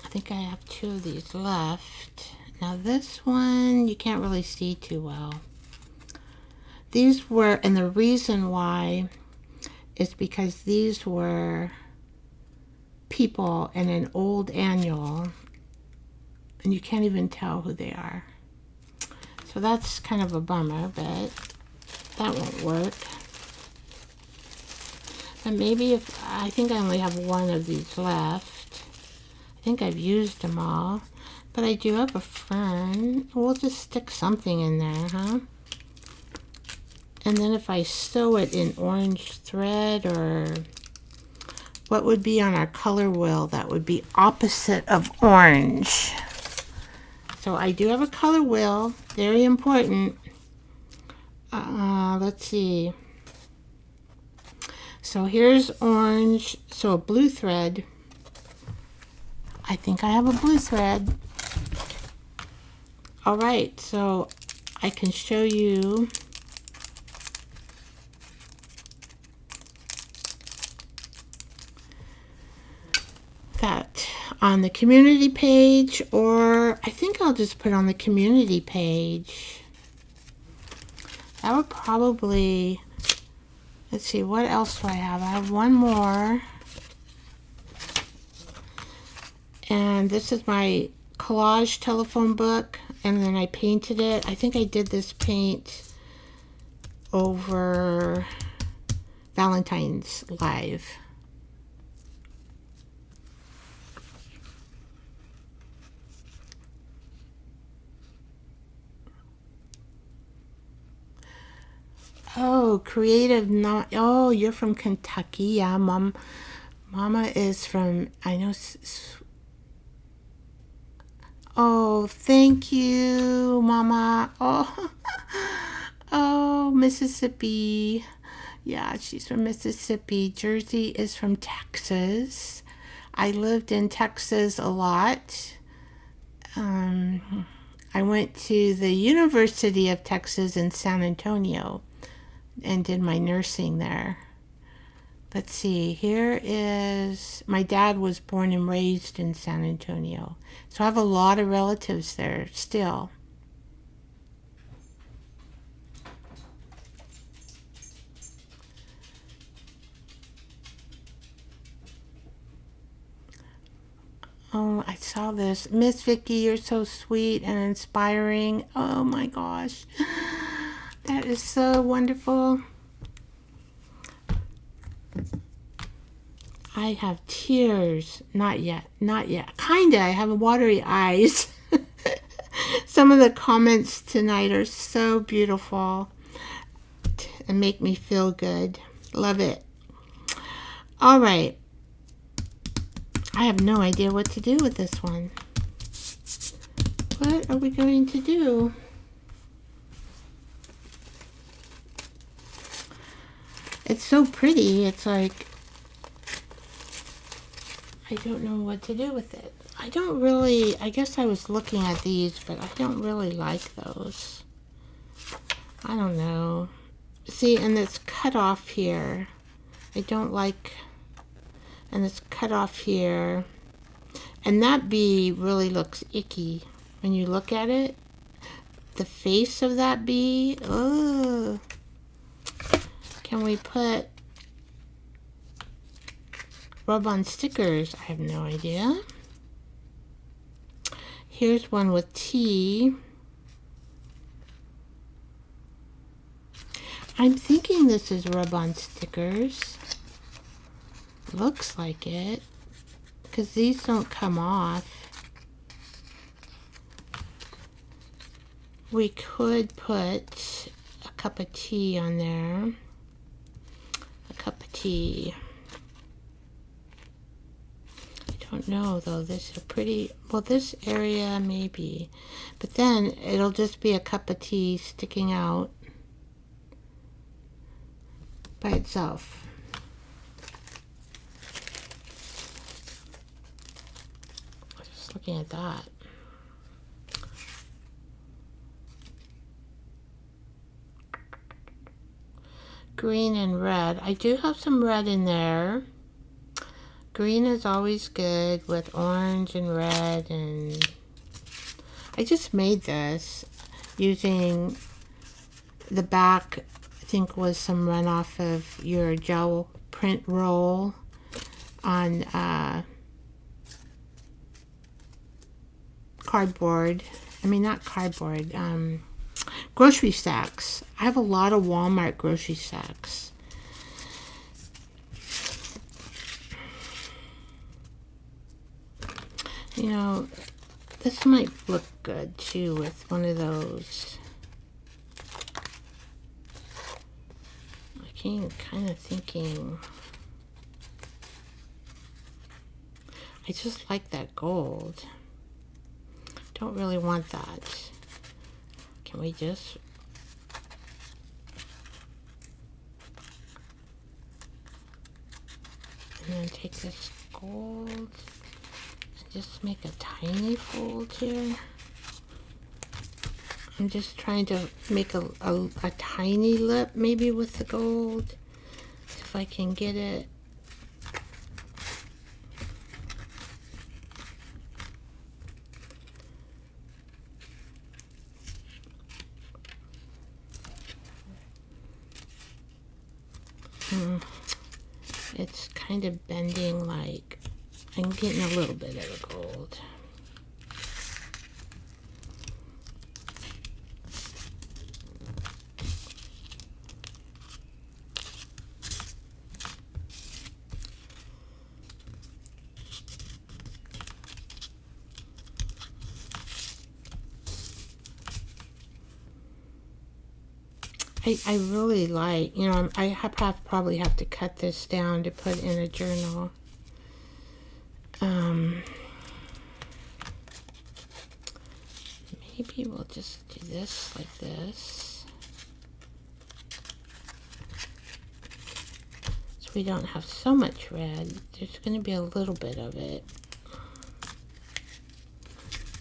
I think I have 2 of these left. Now this one, you can't really see too well. These were, and the reason why is because these were people in an old annual, and you can't even tell who they are. So that's kind of a bummer, but that won't work. And maybe if, I think I only have 1 of these left. I think I've used them all, but I do have a fern. We'll just stick something in there, huh? And then if I sew it in orange thread, or what would be on our color wheel that would be opposite of orange. So I do have a color wheel, very important. Let's see. So here's orange, so a blue thread. I think I have a blue thread. All right, so I can show you that on the community page, or I think I'll just put on the community page. That would probably, let's see, what else do I have? I have 1 more. And this is my collage telephone book, and then I painted it. I think I did this paint over Valentine's Live. Oh, creative, not, oh, you're from Kentucky. Yeah, Mama is from, I know, oh, thank you, Mama. Oh, oh, Mississippi. Yeah, she's from Mississippi. Jersey is from Texas. I lived in Texas a lot. I went to the University of Texas in San Antonio and did my nursing there. Let's see, here is, my dad was born and raised in San Antonio. So I have a lot of relatives there still. Oh, I saw this. Miss Vicky, you're so sweet and inspiring. Oh my gosh. That is so wonderful. I have tears. Not yet. Not yet. Kinda. I have watery eyes. Some of the comments tonight are so beautiful and make me feel good. Love it. All right. I have no idea what to do with this one. What are we going to do? It's so pretty. It's like, I don't know what to do with it. I don't really, I guess I was looking at these, but I don't really like those. I don't know. See, and it's cut off here. I don't like, and it's cut off here. And that bee really looks icky when you look at it. The face of that bee, ugh. Can we put rub-on stickers? I have no idea. Here's one with tea. I'm thinking this is rub-on stickers. Looks like it, because these don't come off. We could put a cup of tea on there. A cup of tea. I don't know though, this is a pretty, well this area maybe, but then it'll just be a cup of tea sticking out by itself. Just looking at that. Green and red. I do have some red in there. Green is always good with orange and red, and I just made this using the back, I think was some runoff of your gel print roll on cardboard. I mean, not cardboard, grocery sacks. I have a lot of Walmart grocery sacks. You know, this might look good too with one of those. I'm kind of thinking, I just like that gold. Don't really want that. Can we just, and then take this gold and just make a tiny fold here. I'm just trying to make a tiny lip maybe with the gold, if I can get it. It's kind of bending, like I'm getting a little bit of the gold. I really like, you know, I probably have to cut this down to put in a journal. Maybe we'll just do this like this, so we don't have so much red. There's going to be a little bit of it.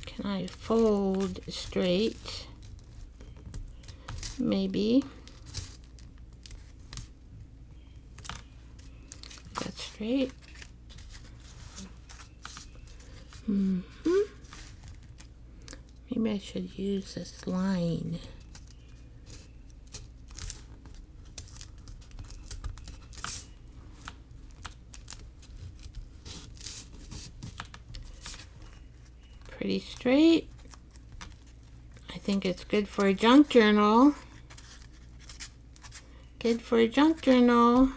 Can I fold straight? Maybe. That's straight. Maybe I should use this line. pretty straight. I think it's good for a junk journal. Good for a junk journal.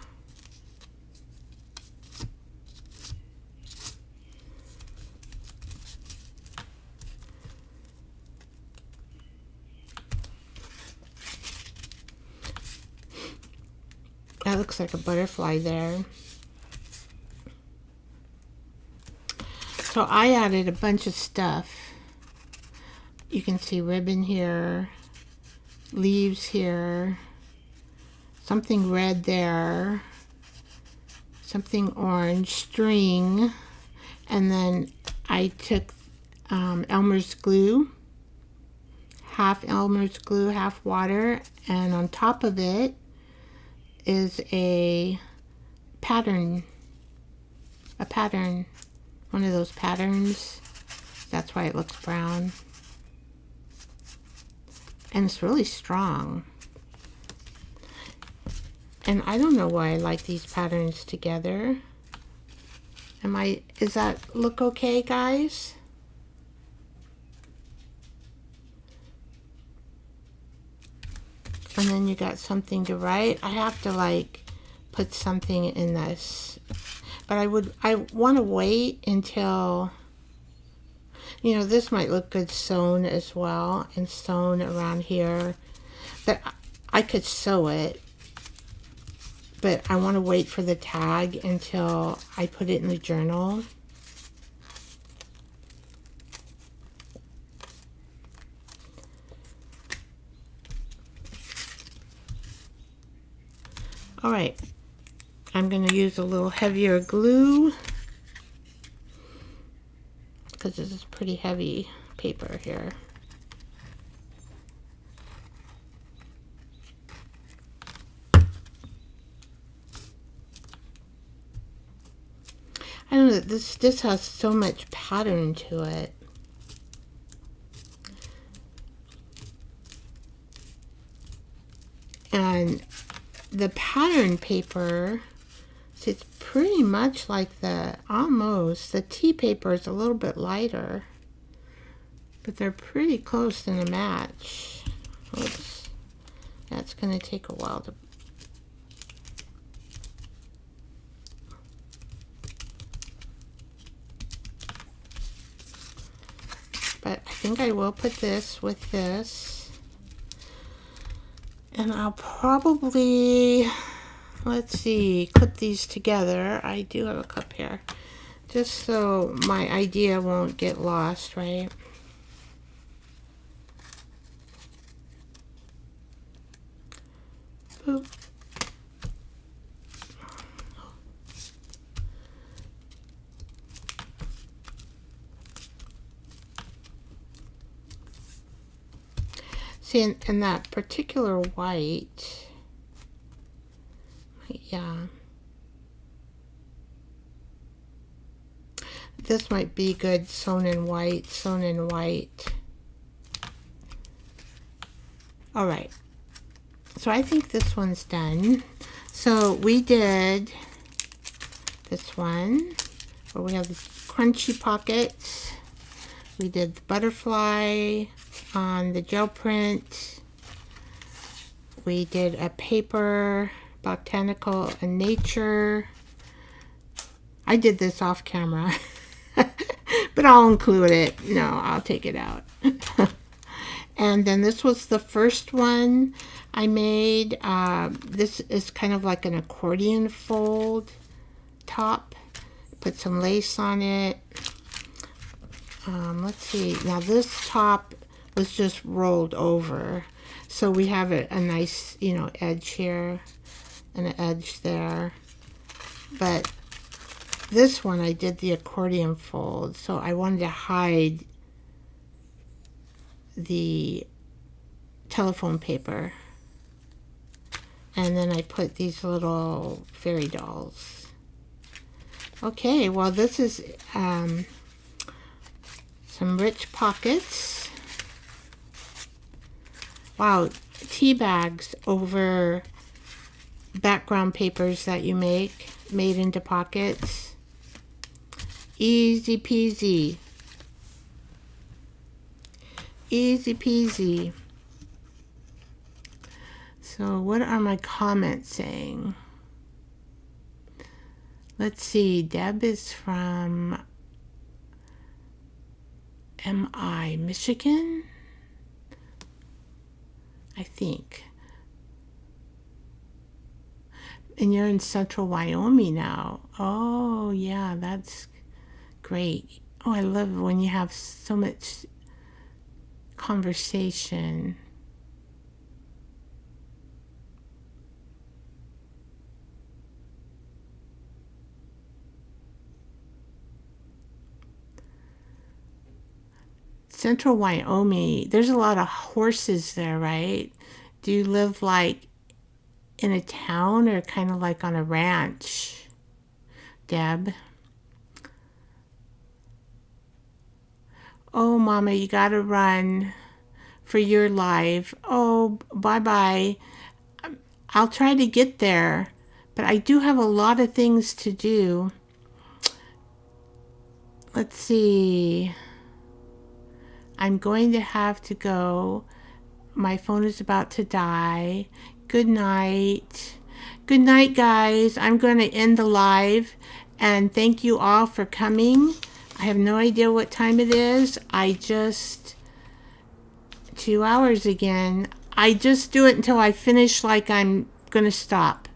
That looks like a butterfly there. So I added a bunch of stuff. You can see ribbon here, leaves here, something red there, something orange, string, and then I took Elmer's glue, half Elmer's glue, half water, and on top of it is a pattern, one of those patterns. That's why it looks brown. And it's really strong. And I don't know why I like these patterns together. Does that look okay, guys? And then you got something to write. I have to like put something in this, but I want to wait until, you know, this might look good sewn as well, and sewn around here, but I could sew it, but I want to wait for the tag until I put it in the journal. All right, I'm going to use a little heavier glue because this is pretty heavy paper here. I don't know, this has so much pattern to it. And the pattern paper, it's pretty much like almost the tea paper is a little bit lighter, but they're pretty close in a match. Oops. That's going to take a while to... But I think I will put this with this. And I'll probably, let's see, clip these together. I do have a clip here, just so my idea won't get lost, right? Boop. See, in that particular white, yeah, this might be good sewn in white, sewn in white. All right, so I think this one's done. So we did this one where we have the crunchy pockets. We did the butterfly on the gel print. We did a paper, botanical and nature. I did this off camera, but I'll include it. No, I'll take it out. And then this was the first one I made. This is kind of like an accordion fold top. Put some lace on it. Let's see. Now this top was just rolled over, so we have a nice, you know, edge here and an edge there. But this one I did the accordion fold, so I wanted to hide the telephone paper, and then I put these little fairy dolls. Okay, well, this is some rich pockets. Wow, tea bags over background papers that you make, made into pockets. Easy peasy. Easy peasy. So what are my comments saying? Let's see. Deb is from MI, Michigan, I think. And you're in central Wyoming now. Oh, yeah, that's great. Oh, I love when you have so much conversation. Central Wyoming, there's a lot of horses there, right? Do you live like in a town or kind of like on a ranch, Deb? Oh, Mama, you gotta run for your life. Oh, bye-bye. I'll try to get there, but I do have a lot of things to do. Let's see. I'm going to have to go. My phone is about to die. Good night. Good night, guys. I'm going to end the live, and thank you all for coming. I have no idea what time it is. 2 hours again. I just do it until I finish like I'm going to stop.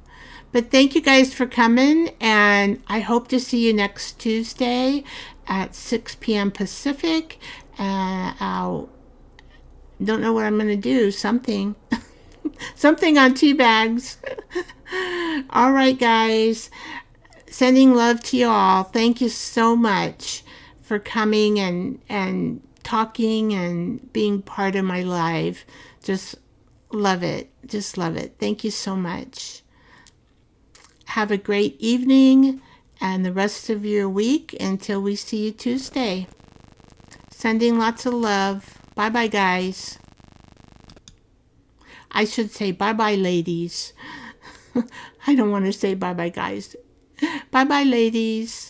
But thank you guys for coming, and I hope to see you next Tuesday at 6 p.m. Pacific. I'll don't know what I'm going to do. Something. Something on Teabags. All right, guys. Sending love to you all. Thank you so much for coming and talking and being part of my live. Just love it. Just love it. Thank you so much. Have a great evening and the rest of your week until we see you Tuesday. Sending lots of love. Bye-bye, guys. I should say bye-bye, ladies. I don't want to say bye-bye, guys. Bye-bye, ladies.